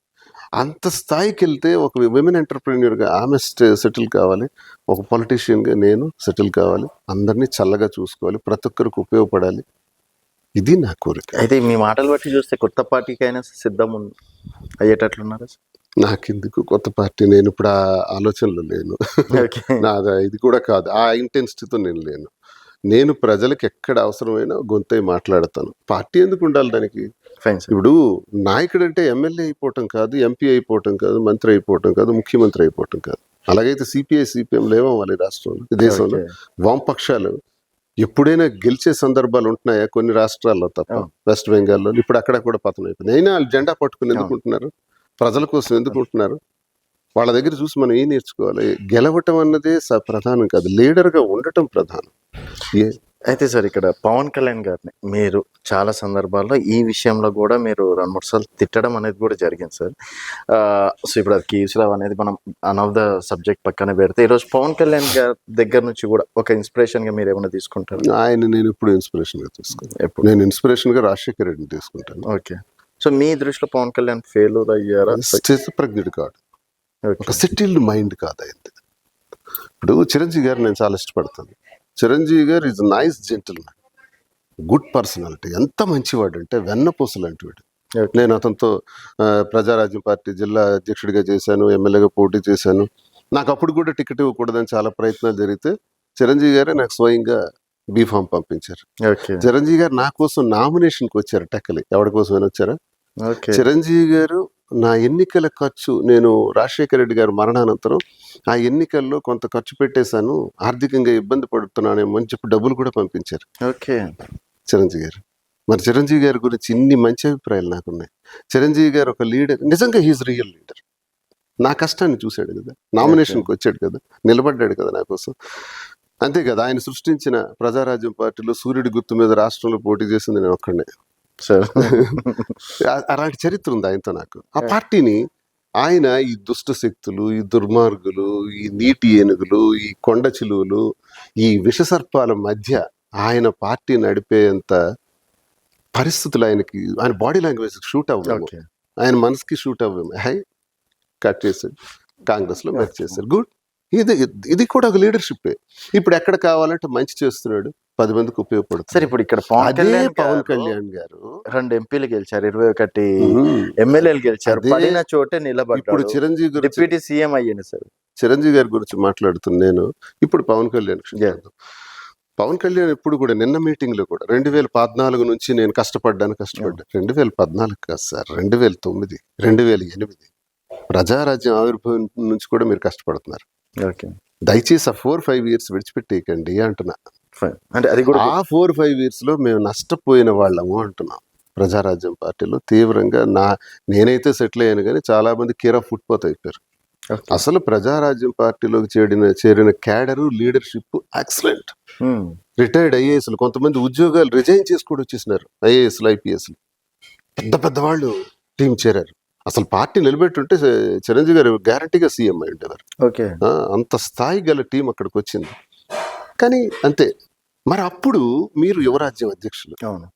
అంత స్థాయికి వెళ్తే ఒక విమెన్ ఎంటర్ప్రెన్యూర్గా ఆమె సెటిల్ కావాలి, ఒక పొలిటీషియన్గా నేను సెటిల్ కావాలి, అందరినీ చల్లగా చూసుకోవాలి, ప్రతి ఒక్కరికి ఉపయోగపడాలి. ఇది నా కోరిక. అయితే మీ మాటలు బట్టి చూస్తే కొత్త పార్టీకైనా సిద్ధం అయ్యేటట్లున్నారా నాకెందుకు కొత్త పార్టీ, నేను ఇప్పుడు ఆ ఆలోచనలో లేను. ఓకే నాది ఇది కూడా కాదు, ఆ ఇంటెన్సిటీతో నేను లేను. నేను ప్రజలకు ఎక్కడ అవసరమైనా గొంతై మాట్లాడతాను. పార్టీ ఎందుకు ఉండాలి దానికి? ఫైన్ సార్ ఇప్పుడు నాయకుడు అంటే ఎమ్మెల్యే అయిపోవటం కాదు, ఎంపీ అయిపోవటం కాదు, మంత్రి అయిపోవటం కాదు, ముఖ్యమంత్రి అయిపోవటం కాదు. అలాగైతే సిపిఐ సిపిఎం లేవాలి రాష్ట్రంలో, దేశంలో. వామపక్షాలు ఎప్పుడైనా గెలిచే సందర్భాలు ఉంటున్నాయా? కొన్ని రాష్ట్రాల్లో తప్ప. వెస్ట్ బెంగాల్లో ఇప్పుడు అక్కడ కూడా పతనం అయిపోయింది. అయినా వాళ్ళు జెండా పట్టుకుని ఎందుకు ఉంటున్నారు? ప్రజల కోసం ఎందుకు ఉంటున్నారు? వాళ్ళ దగ్గర చూసి మనం ఏం నేర్చుకోవాలి? గెలవటం అన్నదే ప్రధానం కాదు, లీడర్గా ఉండటం ప్రధానం. అయితే సార్ ఇక్కడ పవన్ కళ్యాణ్ గారిని మీరు చాలా సందర్భాల్లో ఈ విషయంలో కూడా మీరు 2-3 సార్లు తిట్టడం అనేది కూడా జరిగింది సార్. సో ఇప్పుడు అది కీస్లావ్ అనేది మనం వన్ ఆఫ్ ద సబ్జెక్ట్ పక్కన పెడితే, ఈరోజు పవన్ కళ్యాణ్ గారి దగ్గర నుంచి కూడా ఒక ఇన్స్పిరేషన్గా మీరు ఏమైనా తీసుకుంటారు? ఆయన నేను ఇప్పుడు ఇన్స్పిరేషన్గా తీసుకుంటాను. ఎప్పుడు? నేను ఇన్స్పిరేషన్గా రాజశేఖర రెడ్డిని తీసుకుంటాను. ఓకే. సో మీ దృష్టిలో పవన్ కళ్యాణ్ ఫెయిల్యూర్ అయ్యారా? స్థితప్రజ్ఞుడు కాదు, ఒక సెటిల్డ్ మైండ్ కాదు అయింది. ఇప్పుడు చిరంజీవి గారు నేను చాలా ఇష్టపడతాను. చిరంజీవి గారు is nice gentlemen, good personality. ఎంత మంచివాడు అంటే వెన్నపూస లాంటి వాడు. నేను అతనితో ప్రజారాజ్యం పార్టీ జిల్లా అధ్యక్షుడిగా చేశాను, ఎమ్మెల్యేగా పోటీ చేశాను. నాకు అప్పుడు కూడా టికెట్ ఇవ్వకూడదని చాలా ప్రయత్నాలు జరిగితే చిరంజీవి గారే నాకు స్వయంగా బీఫామ్ పంపించారు. ఓకే. చిరంజీవి గారు నా కోసం నామినేషన్కి వచ్చారు. టెక్కలి ఎవరి కోసమైనా వచ్చారా? ఓకే. చిరంజీవి గారు నా ఎన్నికల ఖర్చు, నేను రాజశేఖర రెడ్డి గారు మరణానంతరం ఆ ఎన్నికల్లో కొంత ఖర్చు పెట్టేశాను, ఆర్థికంగా ఇబ్బంది పడుతున్నానేమో అని చెప్పి డబ్బులు కూడా పంపించారు ఓకే. చిరంజీవి గారు. మరి చిరంజీవి గారి గురించి ఇన్ని మంచి అభిప్రాయాలు నాకున్నాయి. చిరంజీవి గారు ఒక లీడర్, నిజంగా హీజ్ రియల్ లీడర్. నా కష్టాన్ని చూశాడు కదా, నామినేషన్కి వచ్చాడు కదా, నిలబడ్డాడు కదా నా కోసం. అంతే కదా, ఆయన సృష్టించిన ప్రజారాజ్యం పార్టీలో సూర్యుడి గుర్తు మీద రాష్ట్రంలో పోటీ చేసింది నేను ఒక్కడే. సార్. అలాంటి చరిత్ర ఉంది ఆయనతో నాకు. ఆ పార్టీని ఆయన ఈ దుష్ట శక్తులు, ఈ దుర్మార్గులు, ఈ నీటి ఏనుగులు, ఈ కొండ చిలువలు, ఈ విషసర్పాల మధ్య ఆయన పార్టీ నడిపేంత పరిస్థితులు ఆయన బాడీ లాంగ్వేజ్ షూట్ అవ్వము, ఓకే. ఆయన మనసుకి షూట్ అవ్వము. హై కట్ చేశాడు, కాంగ్రెస్ లో మెర్జ్ చేశారు. గుడ్. ఇది కూడా ఒక లీడర్షిప్. ఇప్పుడు ఎక్కడ కావాలంటే మంచి చేస్తున్నాడు, 10 మందికి సార్ ఉపయోగపడుతుంది. ఇప్పుడు ఇక్కడ పవన్ అదే కళ్యాణ్ పవన్ గారు కళ్యాణ్ గారు 2 ఎంపీలు గెలిచారు, 21 ఉమ్, ఎమ్మెల్యేలు గెలిచారు, అదే పడిన చోటే ఇప్పుడు నిలబడ్డాడు, చిరంజీవి గురించి, డిప్యూటీ సీఎం అయ్యింది సార్. చిరంజీవి గారి గురించి మాట్లాడుతున్నా నేను. ఇప్పుడు పవన్ కళ్యాణ్ క్షమిద్దాం. పవన్ కళ్యాణ్ ఎప్పుడు కూడా నిన్న మీటింగ్ లో కూడా 2014 నుంచి నేను కష్టపడ్డాను 2014 కాదు సార్, 2009, 2008 ప్రజారాజ్యం ఆవిర్భావం నుంచి కూడా మీరు కష్టపడుతున్నారు. ఓకే. దయచేసి ఆ 4-5 ఇయర్స్ విడిచిపెట్టేయకండి అంటున్నా. ఫైన్. అంటే అది కూడా ఆ 4-5 ఇయర్స్ లో మేము నష్టపోయిన వాళ్ళము అంటున్నాం. ప్రజారాజ్యం పార్టీలో తీవ్రంగా నేనైతే సెటిల్ అయ్యాను, కానీ చాలా మంది కేర్ ఆఫ్ ఫుట్పాత్ అయిపోయారు. ఓకే. అసలు ప్రజారాజ్యం పార్టీలోకి చేరిన క్యాడరు, లీడర్షిప్ ఎక్సలెంట్. ఉమ్. రిటైర్డ్ ఐఏఎస్లు కొంతమంది ఉద్యోగాలు రిజైన్ చేసి కూడా వచ్చేసినారు. ఐఏఎస్లు, ఐపీఎస్లు పెద్ద పెద్ద వాళ్ళు టీం చేరారు. అసలు పార్టీ నిలబెట్టుంటే చిరంజీవి గారు గ్యారంటీగా సీఎం అయి ఉండేవారు. ఓకే. అంత స్థాయి గల టీం అక్కడికి వచ్చింది. కానీ అంతే. మరి అప్పుడు మీరు యువరాజ్యం అధ్యక్షులు, అవును.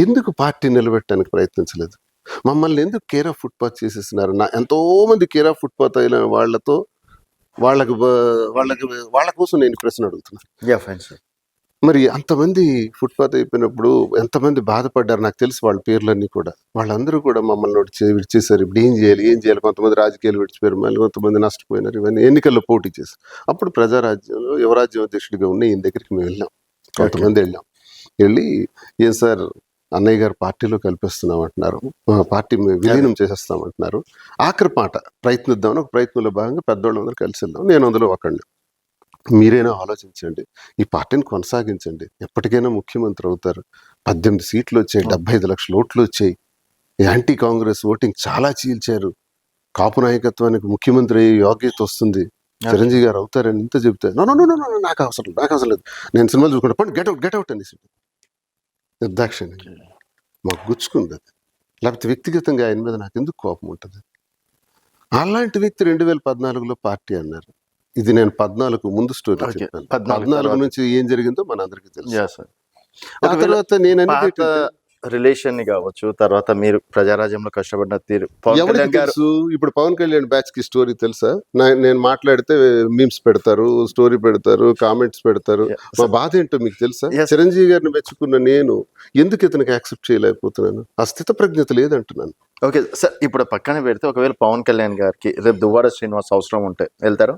ఎందుకు పార్టీ నిలబెట్టడానికి ప్రయత్నించలేదు? మమ్మల్ని ఎందుకు కేర్ ఆఫ్ ఫుట్పాత్ చేసేసినారు? ఎంతో మంది కేర్ ఆఫ్ ఫుట్పాత్ అయిన వాళ్ళ కోసం నేను ప్రశ్న అడుగుతున్నాను. Yeah, fine sir. మరి అంతమంది ఫుట్పాత్ అయిపోయినప్పుడు ఎంతమంది బాధపడ్డారు నాకు తెలుసు, వాళ్ళ పేర్లన్నీ కూడా. వాళ్ళందరూ కూడా మమ్మల్ని విడిచేశారు. ఇప్పుడు ఏం చేయాలి? కొంతమంది రాజకీయాలు విడిచిపోయారు, మళ్ళీ కొంతమంది నష్టపోయినారు. ఇవన్నీ ఎన్నికల్లో పోటీ చేశారు. అప్పుడు ప్రజారాజ్యంలో యువరాజ్యం అధ్యక్షుడిగా ఉన్న ఈయన దగ్గరికి మేము వెళ్ళాం, కొంతమంది వెళ్ళి ఏం సార్ అన్నయ్య గారు పార్టీలో కల్పిస్తున్నాం అంటున్నారు, పార్టీ విలీనం చేసేస్తామంటున్నారు, ఆఖరి మాట ప్రయత్నిద్దామని ఒక ప్రయత్నంలో భాగంగా పెద్దోళ్ళందరూ కలిసి వెళ్దాం. నేను అందులో ఒకడిని. మీరైనా ఆలోచించండి, ఈ పార్టీని కొనసాగించండి, ఎప్పటికైనా ముఖ్యమంత్రి అవుతారు. 18 సీట్లు వచ్చాయి, 75 లక్షల ఓట్లు వచ్చాయి, యాంటీ కాంగ్రెస్ ఓటింగ్ చాలా చీల్చారు, కాపు నాయకత్వానికి ముఖ్యమంత్రి అయ్యే యోగ్యత వస్తుంది, చిరంజీవి గారు అవుతారని ఇంత చెప్తే నో, నాకు అవసరం లేదు, నేను సినిమాలు చూసుకుంటా, పండి గెట్ అవుట్ అనేసి నిర్దాక్షిణ్యం మాకు గుచ్చుకుంది. అది లేకపోతే వ్యక్తిగతంగా ఆయన మీద నాకు ఎందుకు కోపం ఉంటుంది? అలాంటి వ్యక్తి 2014లో పార్టీ అన్నారు. ఇది నేను 14 ముందు స్టోరీ ఓకే. చెప్పాను. 14 14 నుంచి ఏం జరిగిందో మనందరికీ తెలుసు. Yeah sir. ఆ తర్వాత నేను అనేది పాత రిలేషన్ ని కావచ్చు, తర్వాత మీరు ప్రజారాజ్యంలో కష్టపడిన తీరు పవన్ ఎవరికి కళ్యాణ్ గారు. తెలుసు? ఇప్పుడు పవన్ కళ్యాణ్ బ్యాచ్ కి స్టోరీ తెలుసా? నేను మాట్లాడితే మీమ్స్ పెడతారు, స్టోరీ పెడతారు, కామెంట్స్ పెడతారు. Yeah, మా sir. బాధ ఏంటో మీకు తెలుసా? Yes. చిరంజీవి గారిని మెచ్చుకున్న నేను ఎందుకు ఇతనికి యాక్సెప్ట్ చేయలేకపోతున్నాను? ఆ స్థిత ప్రజ్ఞత లేదంటున్నాను. ఓకే సార్, ఇప్పుడు పక్కన పెడితే ఒకవేళ పవన్ కళ్యాణ్ గారికి రేపు దువ్వాడ శ్రీనివాస్ అవసరం ఉంటే వెళ్తారా?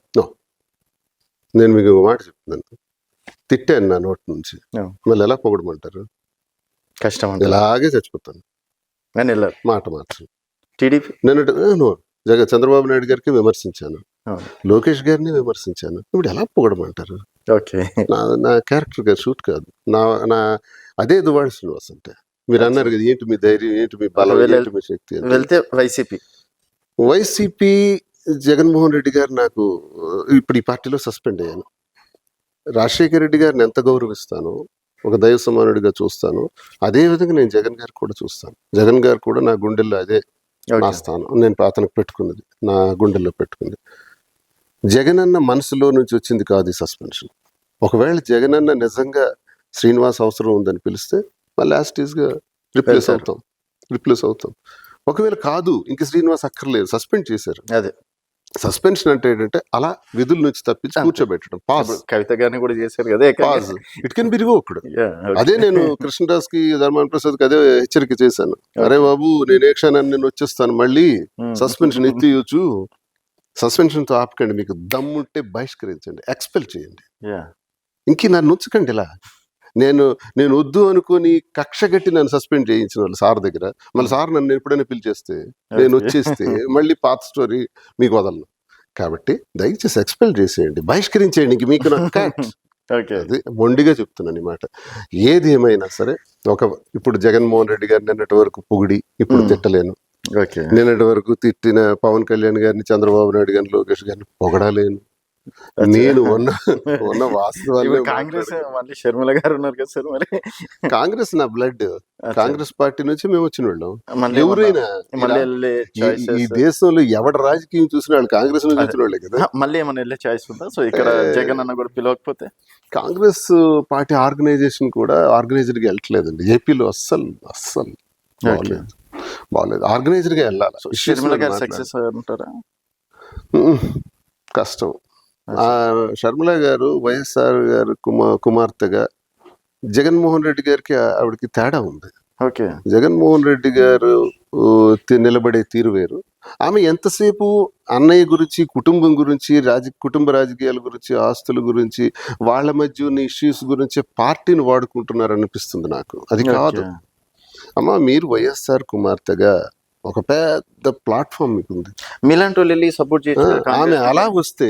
నేను మీకు ఒక మాట చెప్తున్నాను, తిట్టాను నా నోటి నుంచి, Yeah. మళ్ళీ ఎలా పొగడమంటారు? కష్టం అంటే ఇలాగే చచ్చిపోతాను, కానీ వెళ్ళారు. మాట మార్చు. టీడీపీ. నేను చంద్రబాబు నాయుడు గారికి విమర్శించాను, లోకేష్ గారిని విమర్శించాను, ఇప్పుడు ఎలా పొగడమంటారు? ఓకే. నా క్యారెక్టర్ గారు షూట్ కాదు. నా అదే దువ్వాడ శ్రీనివాస్ అంటే మీరు అన్నారు కదా, ఏంటి మీ ధైర్యం, ఏంటి మీ బలం, ఏంటి మీ శక్తి అంటే. వెళ్తే వైసీపీ జగన్మోహన్ రెడ్డి గారు నాకు ఇప్పుడు ఈ పార్టీలో సస్పెండ్ అయ్యాను. రాజశేఖర రెడ్డి గారిని ఎంత గౌరవిస్తానో, ఒక దైవ సమానుడిగా చూస్తాను, అదే విధంగా నేను జగన్ గారు కూడా చూస్తాను. జగన్ గారు కూడా నా గుండెల్లో అదే నా స్థానం. నేను అతనికి పెట్టుకున్నది, నా గుండెల్లో పెట్టుకుంది. జగన్ అన్న మనసులో నుంచి వచ్చింది కాదు ఈ సస్పెన్షన్. ఒకవేళ జగన్ అన్న నిజంగా శ్రీనివాస్ అవసరం ఉందని పిలిస్తే మళ్ళీ గా రిప్లేస్ అవుతాం. ఒకవేళ కాదు, ఇంక శ్రీనివాస్ అక్కర్లేదు, సస్పెండ్ చేశారు. అదే సస్పెన్షన్ అంటే ఏంటంటే అలా విధుల నుంచి తప్పించి కూర్చోబెట్టడం. పాజ్. కవిత గారిని కూడా చేశారు కదా, pause. It can be revoked. అదే నేను కృష్ణదాస్ కి, ధర్మాన ప్రసాద్ కి అదే హెచ్చరిక చేశాను. అరే బాబు, నేను ఏ క్షణాన్ని నేను వచ్చేస్తాను, మళ్ళీ సస్పెన్షన్ ఎత్తియొచ్చు, సస్పెన్షన్తో ఆపకండి, మీకు దమ్ముంటే బహిష్కరించండి, ఎక్స్పెల్ చేయండి, యా ఇంక నన్ను ఉంచకండి ఇలా. నేను నేను వద్దు అనుకొని కక్షగట్టి నన్ను సస్పెండ్ చేయించిన వాళ్ళు సార్ దగ్గర, మళ్ళీ సార్ నన్ను ఎప్పుడైనా పిలిచేస్తే నేను వచ్చేస్తే మళ్ళీ పాత స్టోరీ మీకు వదలను. కాబట్టి దయచేసి ఎక్స్పెల్ చేసేయండి, బహిష్కరించేయండి, ఇంక మీకు నాకు cat. ఓకే అది మొండిగా చెప్తున్నాను ఈ మాట. ఏది ఏమైనా సరే, ఇప్పుడు జగన్మోహన్ రెడ్డి గారు నిన్నటి వరకు పొగిడి ఇప్పుడు తిట్టలేను, ఓకే నిన్నటి వరకు తిట్టిన పవన్ కళ్యాణ్ గారిని, చంద్రబాబు నాయుడు గారిని, లోకేష్ గారిని పొగడలేను. నేను ఉన్న వాస్తవాన్ని కాంగ్రెస్ మళ్ళీ షర్మిల గారు ఉన్నారు కదా సార్, మరి కాంగ్రెస్ నా బ్లడ్, కాంగ్రెస్ పార్టీ నుంచి మేము వచ్చిన వాళ్ళం. మళ్ళీ ఎవరైనా మళ్ళీ వెళ్ళే ఈ చాయిసెస్ దేశంలో ఎవడ రాజకీయం చూసిన వాళ్ళు కాంగ్రెస్ నుంచి వచ్చిన వాళ్ళే కదా. మళ్ళీ ఏమైనా వెళ్ళే చాయిస్ ఉందా? సో ఇక్కడ జగన్ అన్న కూడా పిలవకపోతే కాంగ్రెస్ పార్టీ ఆర్గనైజేషన్ కూడా ఆర్గనైజర్ గా వెళ్ళట్లేదండి ఏపీలో, అస్సలు బాగలేదు, ఆర్గనైజర్ గా వెళ్ళాలి. షర్మిల గారు సక్సెస్ అంటారా? కష్టం. షర్మిల గారు వైఎస్ఆర్ గారు కుమార్తెగా, జగన్మోహన్ రెడ్డి గారికి ఆవిడకి తేడా ఉంది. ఓకే జగన్మోహన్ రెడ్డి గారు నిలబడే తీరు వేరు. ఆమె ఎంతసేపు అన్నయ్య గురించి, కుటుంబం గురించి, కుటుంబ రాజకీయాల గురించి, ఆస్తుల గురించి, వాళ్ళ మధ్య ఉన్న ఇష్యూస్ గురించి పార్టీని వాడుకుంటున్నారు అనిపిస్తుంది నాకు. అది కాదు అమ్మా, మీరు వైఎస్ఆర్ కుమార్తెగా ఒక పెద్ద ప్లాట్ఫామ్ మీకు ఉంది. మీలాంటి వాళ్ళు వెళ్ళి సపోర్ట్ చేసి ఆమె అలా వస్తే,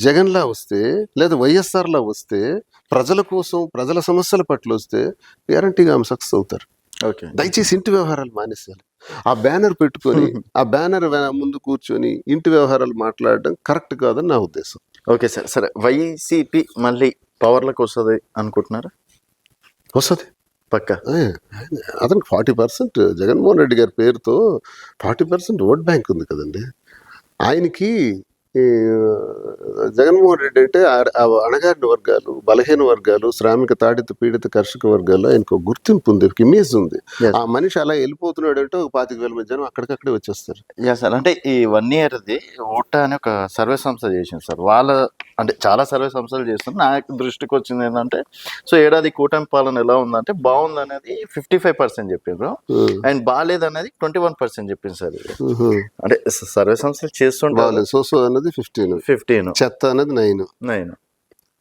జగన్ లా వస్తే, లేదా వైఎస్ఆర్ లా వస్తే, ప్రజల కోసం, ప్రజల సమస్యల పట్ల వస్తే గ్యారంటీగా ఆమె సక్సెస్ అవుతారు. ఓకే దయచేసి ఇంటి వ్యవహారాలు మానేసాలి. ఆ బ్యానర్ పెట్టుకొని ఆ బ్యానర్ ముందు కూర్చొని ఇంటి వ్యవహారాలు మాట్లాడడం కరెక్ట్ కాదని నా ఉద్దేశం. Okay sir. సరే, వైసీపీ మళ్ళీ పవర్లోకి వస్తుంది అనుకుంటున్నారా? వస్తుంది పక్క. అతనికి 40% జగన్మోహన్ రెడ్డి గారి పేరుతో 40% ఓట్ బ్యాంక్ ఉంది కదండి. ఆయనకి జగన్మోహన్ రెడ్డి అంటే అణగారిన వర్గాలు, బలహీన వర్గాలు, శ్రామిక, తాడిత, పీడిత, కర్షక వర్గాల్లో ఆయనకు గుర్తింపు ఉంది, ఇమేజ్ ఉంది. ఆ మనిషి అలా వెళ్ళిపోతున్నాడు అంటే ఒక 25,000 మంది జనం అక్కడికక్కడే వచ్చేస్తారు. యా సార్, అంటే ఈ 1 yearది ఓటా అని ఒక సర్వే సంస్థ చేసింది సార్. వాళ్ళ అంటే చాలా సర్వే సంస్థలు చేస్తున్నారు. నాకు దృష్టికి వచ్చింది ఏంటంటే, సో ఏడాది కూటమి పాలన ఎలా ఉందంటే బాగుంది అనేది 55% చెప్పిండ్రు, అండ్ బాగాలేదు అనేది 21% చెప్పింది సార్. అంటే సర్వే సంస్థలు చేస్తుంటారు. సోసో అనేది 15, చెత్త అనేది 9.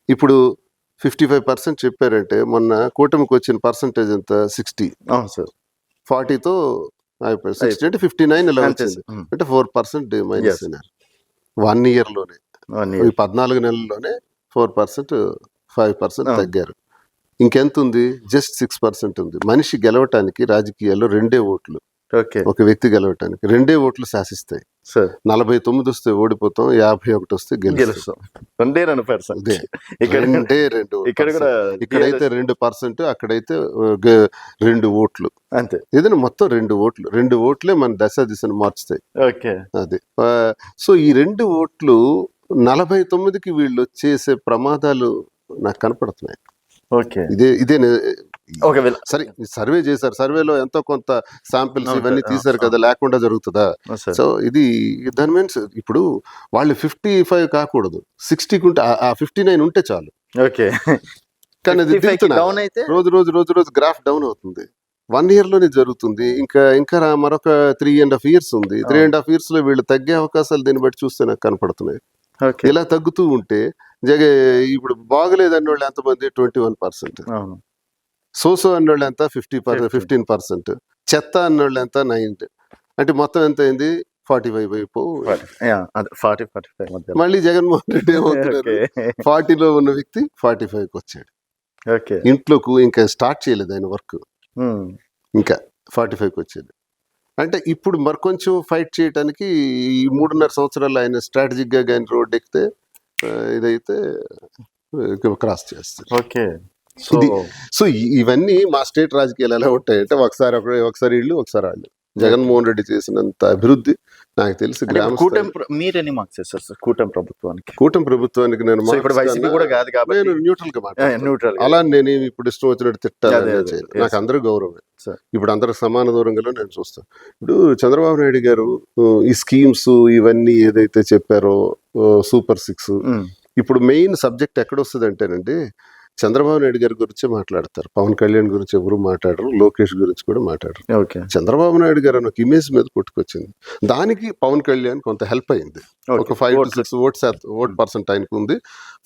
ఇప్పుడు 55% చెప్పారంటే, మొన్న కూటమికి వచ్చిన పర్సంటేజ్ ఎంత? 60. అవును సార్. 40తో అయిపోయింది. 60 అంటే 59 ఇలా వచ్చింది. అంటే 4% మైనస్ అయినారు 1 yearలోనే. ఈ 14 నెలల్లోనే 4%, 5% తగ్గారు. ఇంకెంత ఉంది? జస్ట్ 6% ఉంది. మనిషి గెలవటానికి రాజకీయాల్లో 2 ఓట్లు, ఒక వ్యక్తి గెలవటానికి 2 ఓట్లు శాసిస్తాయి. 49 వస్తే ఓడిపోతాం, 51 వస్తే గెలుస్తాం. 2%. ఇక్కడైతే 2%, అక్కడైతే 2 ఓట్లు అంతే. ఏదైనా మొత్తం 2 ఓట్లే మన దిశను మార్చుతాయి. అది. సో ఈ 2 ఓట్లు 49కి వీళ్ళు చేసే ప్రమాదాలు నాకు కనపడుతున్నాయి. ఇదే సరే, సర్వే చేశారు, సర్వేలో ఎంతో కొంత శాంపిల్స్ ఇవన్నీ తీశారు కదా, లేకుండా జరుగుతుందా? సో ఇది దాని మీన్స్ ఇప్పుడు వాళ్ళు 55 కాకూడదు, 60కి ఉంటే, ఆ 59 ఉంటే చాలు. కానీ అది రోజు గ్రాఫ్ డౌన్ అవుతుంది. 1 yearలోనే జరుగుతుంది. ఇంకా మరొక 3.5 years ఉంది. 3.5 years లో వీళ్ళు తగ్గే అవకాశాలు దీన్ని బట్టి చూస్తే నాకు కనపడుతున్నాయి. ఇలా తగ్గుతూ ఉంటే ఇప్పుడు బాగలేదు అన్నోళ్ళు ఎంతమంది? 21%. సోసో అన్నోళ్ళు ఎంత? 15%. చెత్త అన్నోళ్ళు ఎంత? 9. అంటే మొత్తం ఎంత అయింది? 45 వైపు. మళ్ళీ జగన్మోహన్ రెడ్డి ఏమవుతున్నారు? 40లో ఉన్న వ్యక్తి 45కి వచ్చాడు. ఇంట్లోకి ఇంకా స్టార్ట్ చేయలేదు ఆయన వర్క్, ఇంకా 45కి వచ్చేది. అంటే ఇప్పుడు మరి కొంచెం ఫైట్ చేయడానికి ఈ 3.5 సంవత్సరాలు ఆయన స్ట్రాటజిక్ గా కానీ రోడ్ ఎక్కితే ఇదైతే క్రాస్ చేస్తారు. సో ఇవన్నీ మా స్టేట్ రాజకీయాలు ఎలా ఉంటాయంటే, ఒకసారి ఇళ్ళు, ఒకసారి వాళ్ళు. జగన్మోహన్ రెడ్డి చేసినంత అభివృద్ధి నాకు తెలిసి కూటమి ప్రభుత్వానికి నేను న్యూట్రల్ గా మాట్లాడతాను. అలా నేనేమి ఇప్పుడు ఇష్టం వచ్చినట్టు తిట్టాలని చేయను. నాకు అందరూ గౌరవమే. ఇప్పుడు అందరికి సమాన దూరంగా నేను చూస్తాను. ఇప్పుడు చంద్రబాబు నాయుడు గారు ఈ స్కీమ్స్ ఇవన్నీ ఏదైతే చెప్పారో, సూపర్ 6, ఇప్పుడు మెయిన్ సబ్జెక్ట్ ఎక్కడ వస్తుంది అంటేనండి, చంద్రబాబు నాయుడు గారి గురించి మాట్లాడతారు, పవన్ కళ్యాణ్ గురించి ఎవరు మాట్లాడరు, లోకేష్ గురించి కూడా మాట్లాడరు. ఓకే చంద్రబాబు నాయుడు గారు అని ఒక ఇమేజ్ మీద కొట్టుకొచ్చింది. దానికి పవన్ కళ్యాణ్ కొంత హెల్ప్ అయింది. ఒక 5 to 6 ఓట్ పర్సెంట్ ఆయనకు ఉంది.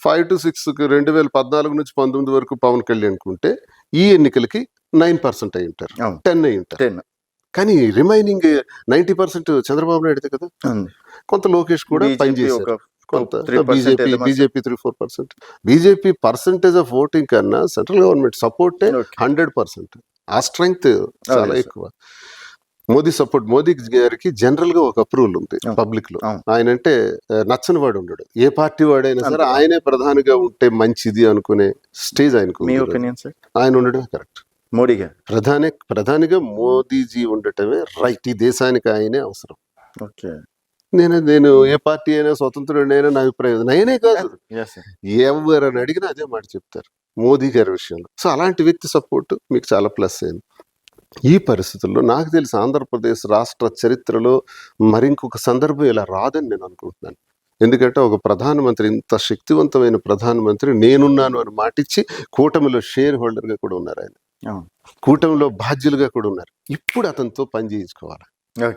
5 to 6 2014 నుంచి 19 వరకు పవన్ కళ్యాణ్ ఉంటే ఈ ఎన్నికలకి 9% అయి ఉంటారు, 10 అయి ఉంటారు. 10 కానీ రిమైనింగ్ 90% చంద్రబాబు నాయుడుదే కదా. కొంత లోకేష్ కూడా పనిచేశారు, కొంత BJP 3-4%. BJP percentage of voting కన్నా సెంట్రల్ గవర్నమెంట్ సపోర్టే 100%. ఆ స్ట్రెంగ్త్ చాలా ఎక్కువ. మోదీ సపోర్ట్, మోదీ గారికి జనరల్ గా ఒక అప్రూవల్ ఉంది పబ్లిక్ లో. ఆయన అంటే నచ్చని వాడు ఉండడు, ఏ పార్టీ వాడైనా సరే ఆయనే ప్రధానిగా ఉంటే మంచిది అనుకునే స్టేజ్ ఆయనకు. ఆయన ఉండడం కరెక్ట్. మోడీ గారు ప్రధానిగా మోదీజీ ఉండటమే రైట్. ఈ దేశానికి ఆయనే అవసరం. ఓకే నేను ఏ పార్టీ అయినా స్వతంత్రుడైనా నా అభిప్రాయం నేనే కాదు, ఎవరని అడిగినా అదే మాట చెప్తారు మోదీ గారి విషయంలో. సో అలాంటి వ్యక్తి సపోర్ట్ మీకు చాలా ప్లస్ అయింది. ఈ పరిస్థితుల్లో నాకు తెలిసి ఆంధ్రప్రదేశ్ రాష్ట్ర చరిత్రలో మరింకొక సందర్భం ఇలా రాదని నేను అనుకుంటున్నాను. ఎందుకంటే ఒక ప్రధానమంత్రి, ఇంత శక్తివంతమైన ప్రధానమంత్రి నేనున్నాను అని మాటిచ్చి కూటమిలో షేర్ హోల్డర్గా కూడా ఉన్నారు, ఆయన కూటమిలో బాధ్యులుగా కూడా ఉన్నారు. ఇప్పుడు అతనితో పని చేయించుకోవాలి,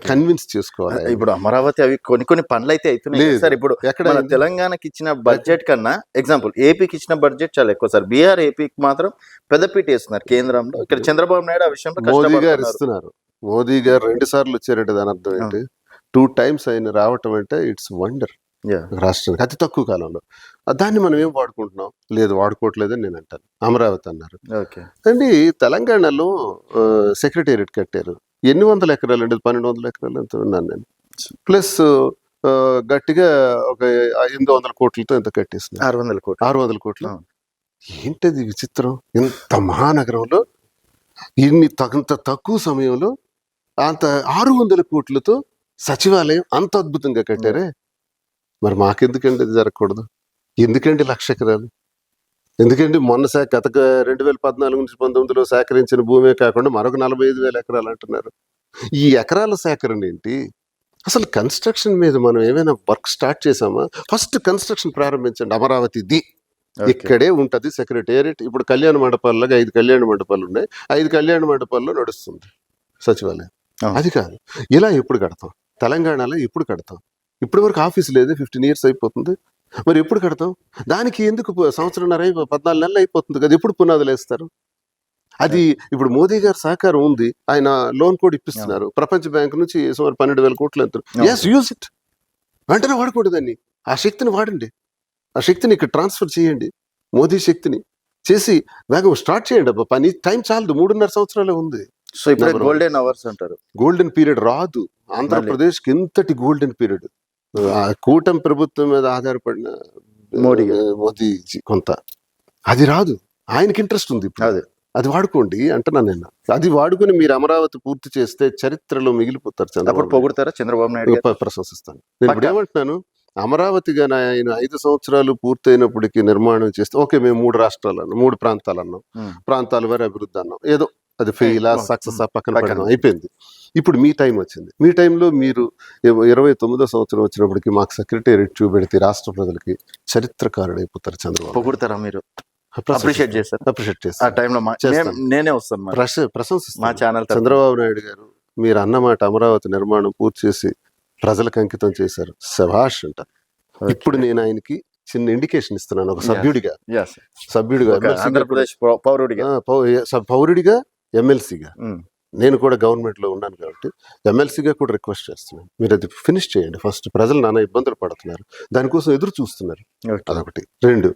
కన్విన్స్ చేసుకోవాలి. ఇప్పుడు అమరావతి అవి కొన్ని పనులు అయితే అవుతున్నాయి సార్. ఇప్పుడు ఎక్కడ తెలంగాణకి ఇచ్చిన బడ్జెట్ కన్నా ఎగ్జాంపుల్ ఏపీకి ఇచ్చిన బడ్జెట్ చాలా ఎక్కువ సార్. బీహార్ ఏపీకి మాత్రం పెద్దపీట వేస్తున్నారు కేంద్రంలో. ఇక్కడ చంద్రబాబు నాయుడు ఆ విషయంలో మోదీ గారు ఇస్తున్నారు. మోదీ గారు 2 సార్లు వచ్చారంటే దాని అర్థం ఏంటి? 2 times ఆయన రావటం అంటే ఇట్స్ వండర్ రాష్ట్రానికి అతి తక్కువ కాలంలో. దాన్ని మనం ఏం వాడుకుంటున్నాం? లేదు, వాడుకోవట్లేదని నేను అంటాను. అమరావతి అన్నారు అండి, తెలంగాణలో సెక్రటేరియట్ కట్టారు. ఎన్ని వందల ఎకరాలు అండి? 1200 ఎకరాలు ఎంత విన్నాను నేను. ప్లస్ గట్టిగా ఒక 800 కోట్లతో ఎంత కట్టేస్తున్నారు? 600 కోట్లు. ఏంటది విచిత్రం? ఇంత మహానగరంలో అంత తక్కువ సమయంలో అంత 600 కోట్లతో సచివాలయం అంత అద్భుతంగా కట్టారే. మరి మాకెందుకండి ఇది జరగకూడదు? ఎందుకండి 1,00,000 ఎకరాలు? ఎందుకంటే మొన్న గత 2014 నుంచి 19లో సేకరించిన భూమే కాకుండా మరొక 45,000 ఎకరాలు అంటున్నారు. ఈ ఎకరాల సేకరణ ఏంటి? అసలు కన్స్ట్రక్షన్ మీద మనం ఏమైనా వర్క్ స్టార్ట్ చేసామా? ఫస్ట్ కన్స్ట్రక్షన్ ప్రారంభించండి. అమరావతిది ఇక్కడే ఉంటది సెక్రటేరియట్. ఇప్పుడు కళ్యాణ మండపాల్లాగా 5 కళ్యాణ మండపాలు ఉన్నాయి, 5 కళ్యాణ మండపాల్లో నడుస్తుంది సచివాలయం. అది కాదు, ఇలా ఎప్పుడు కడతాం? తెలంగాణలో ఎప్పుడు కడతాం? ఇప్పటి వరకు ఆఫీస్ లేదు, 15 years అయిపోతుంది. మరి ఎప్పుడు కడతాం? దానికి ఎందుకు 1.5 సంవత్సరం 14 నెలలు అయిపోతుంది కదా, ఎప్పుడు పునాదులు వేస్తారు? అది ఇప్పుడు మోదీ గారి సహకారం ఉంది, ఆయన లోన్ కూడా ఇప్పిస్తున్నారు. ప్రపంచ బ్యాంక్ నుంచి సుమారు 12,000 కోట్లు ఎంత. Yes, use it. వెంటనే వాడకూడదని, ఆ శక్తిని వాడండి, ఆ శక్తిని ఇక్కడ ట్రాన్స్ఫర్ చేయండి. మోదీ శక్తిని చేసి వేగం స్టార్ట్ చేయండి. అబ్బా, పని టైం చాలదు, 3.5 సంవత్సరాలే ఉంది. సో ఇప్పుడు గోల్డెన్ అవర్స్ అంటారు. గోల్డెన్ పీరియడ్ రాదు ఆంధ్రప్రదేశ్కి. ఇంతటి గోల్డెన్ పీరియడ్ కూటమి ప్రభుత్వం మీద ఆధారపడిన మోదీజీ కొంత అది రాదు. ఆయనకి ఇంట్రెస్ట్ ఉంది ఇప్పుడు, అది వాడుకోండి అంటున్నాను నేను. అది వాడుకుని మీరు అమరావతి పూర్తి చేస్తే చరిత్రలో మిగిలిపోతారు. చంద్రబాబు నాయుడు ప్రశంసిస్తాను. నేను ఇప్పుడు ఏమంటున్నాను, అమరావతిగా ఆయన 5 సంవత్సరాలు పూర్తయినప్పటికీ నిర్మాణం చేస్తే ఓకే, మేము 3 రాష్ట్రాలు అన్నాం, 3 ప్రాంతాలు అన్నాం, ప్రాంతాల వారి అభివృద్ధి అన్నాం, ఏదో అది ఫెయిలా సక్సెస్ పక్కన పడడం అయిపోయింది. ఇప్పుడు మీ టైం వచ్చింది. మీ టైంలో మీరు 29వ సంవత్సరం వచ్చినప్పటికీ మాకు సెక్రటేరియట్ చూపెడితే రాష్ట్ర ప్రజలకి చరిత్రకారుడు అయిపోతారు. చంద్రబాబు పొగుడతారా మీరు? అప్రిషియేట్ చేస్తారు. నేనే వస్తాను, ప్రశంసిస్తాను. చంద్రబాబు నాయుడు గారు మీరు అన్నమాట అమరావతి నిర్మాణం పూర్తి చేసి ప్రజలకు అంకితం చేశారు, శభాష్ అంట. ఇప్పుడు నేను ఆయనకి చిన్న ఇండికేషన్ ఇస్తున్నాను, ఒక సభ్యుడిగా ఆంధ్రప్రదేశ్ పౌరుడిగా ఎమ్మెల్సీగా. నేను కూడా గవర్నమెంట్ లో ఉన్నాను కాబట్టి ఎమ్మెల్సీగా కూడా రిక్వెస్ట్ చేస్తున్నాను, మీరు అది ఫినిష్ చేయండి. ఫస్ట్ ప్రజలు నానా ఇబ్బందులు పడుతున్నారు, దానికోసం ఎదురు చూస్తున్నారు. అదొకటి. 2,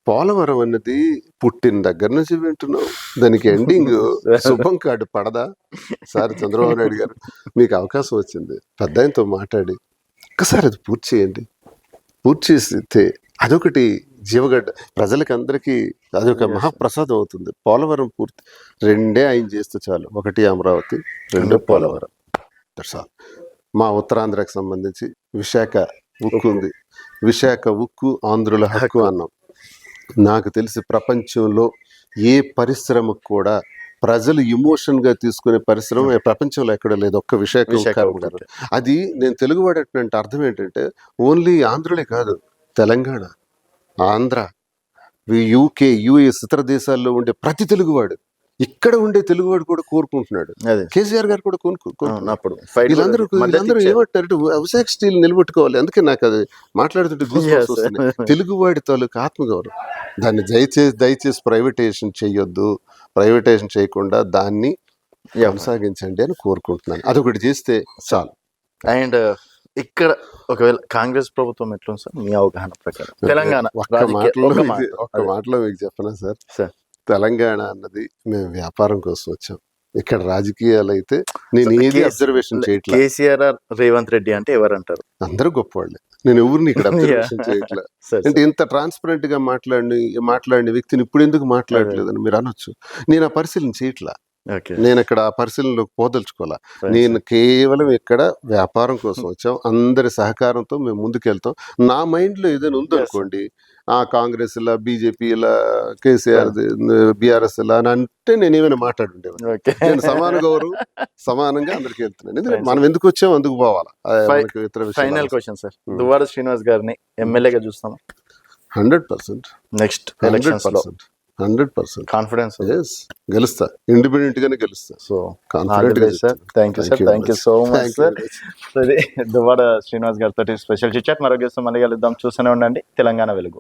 పోలవరం అన్నది పుట్టిన దగ్గర నుంచి వింటున్నాం, దానికి ఎండింగ్ శుభం కార్డు పడదా సార్? చంద్రబాబు నాయుడు గారు మీకు అవకాశం వచ్చింది, పెద్ద ఆయనతో మాట్లాడి ఒక్కసారి అది పూర్తి చేయండి. పూర్తి చేస్తే అదొకటి జీవగడ్డ, ప్రజలకి అందరికీ అదొక మహాప్రసాదం అవుతుంది. పోలవరం పూర్తి 2 ఆయన చేస్తే చాలు, 1 అమరావతి, 2 పోలవరం. మా ఉత్తరాంధ్రకి సంబంధించి విశాఖ ఉక్కు ఉంది, విశాఖ ఉక్కు ఆంధ్రుల హక్కు అన్నాం. నాకు తెలిసి ప్రపంచంలో ఏ పరిశ్రమకు కూడా ప్రజలు ఎమోషన్ గా తీసుకునే పరిశ్రమ ప్రపంచంలో ఎక్కడ లేదు, ఒక్క విశాఖ. అది నేను తెలుగు వాడేటంటే అర్థం ఏంటంటే ఓన్లీ ఆంధ్రులే కాదు, తెలంగాణ, ఆంధ్ర, యూకే, యుఎస్ ఇతర దేశాల్లో ఉండే ప్రతి తెలుగువాడు, ఇక్కడ ఉండే తెలుగువాడు కూడా కోరుకుంటున్నాడు. అదే కేసీఆర్ గారు కూడా అవును, అప్పుడు fight వీళ్ళందరూ కూడా మద్దతు వీళ్ళందరూ ఇచ్చారు. ఏమంటారు, విశాఖ స్టీల్ నిలబెట్టుకోవాలి. అందుకే నాకు అది మాట్లాడుతుంటే goosebumps Yes. వస్తున్నాయి. తెలుగువాడి తాలూకు ఆత్మగౌరవం, దాన్ని దయచేసి ప్రైవేటైజేషన్ చేయొద్దు, ప్రైవేటైజేషన్ చేయకుండా దాన్ని కొనసాగించండి అని కోరుకుంటున్నాను. అదొకటి చేస్తే చాలు. అండ్ ఇక్కడ ఒకవేళ కాంగ్రెస్ ప్రభుత్వం ఎట్లుంది సార్ మీ అవగాహన ప్రకారం? తెలంగాణ ఒక్క రాజకీయ- ఒక మాట. ఒక్క మాటలో మీకు చెప్పనా సార్, సార్ తెలంగాణ అన్నది మేము వ్యాపారం కోసం వచ్చాం. ఇక్కడ రాజకీయాలు అయితే నేను ఏది అబ్జర్వేషన్ చేయట్లేదు. కేసీఆర్ రేవంత్ రెడ్డి అంటే ఎవరంటారు? అందరూ గొప్పవాళ్ళే, నేను ఎవరిని ఇక్కడ అబ్జర్వేషన్ చేయట్లేదు. సార్ అంటే ఇంత ట్రాన్స్పరెంట్ గా మాట్లాడిన వ్యక్తిని ఇప్పుడు ఎందుకు మాట్లాడలేదని మీరు అనొచ్చు. నేను ఆ పరిశీలన చేయట్లా, ఓకే నేను ఇక్కడ ఆ పరిశీలనలోకి పోదలుచుకోవాలా. నేను కేవలం ఇక్కడ వ్యాపారం కోసం వచ్చాం, అందరి సహకారంతో మేము ముందుకెళ్తాం. నా మైండ్ లో ఏదైనా ఉందనుకోండి, ఆ కాంగ్రెస్ ఇలా, బీజేపీ ఇలా, కేసీఆర్ బీఆర్ఎస్ ఇలా అని అంటే నేను ఏమైనా మాట్లాడుండేవాడిని. ఓకే నేను సమాన గౌరవం సమానంగా అందరికి వెళ్తున్నాను. ఎందుకంటే మనం ఎందుకు వచ్చాం అందుకు పోవాలా. మనకి ఇతర ఫైనల్ విషయాలు క్వశ్చన్ సార్, దువ్వాడ శ్రీనివాస్ గారిని ఎమ్మెల్యేగా చూస్తామా 100% నెక్స్ట్ ఎలక్షన్స్ లో? 100% కాన్ఫిడెన్స్. yes, గెలుస్తా, ఇండిపెండెంట్ గానే గెలుస్తా, సో కాన్ఫిడెంట్ గా sir, thank you sir, thank you so much sir. So ఇది దువ్వాడ శ్రీనివాస్ గారితో స్పెషల్ చిట్చాట్. మరో గెస్ట్ మళ్ళీ కలుద్దాం. చూస్తూనే ఉండండి తెలంగాణ వెలుగు.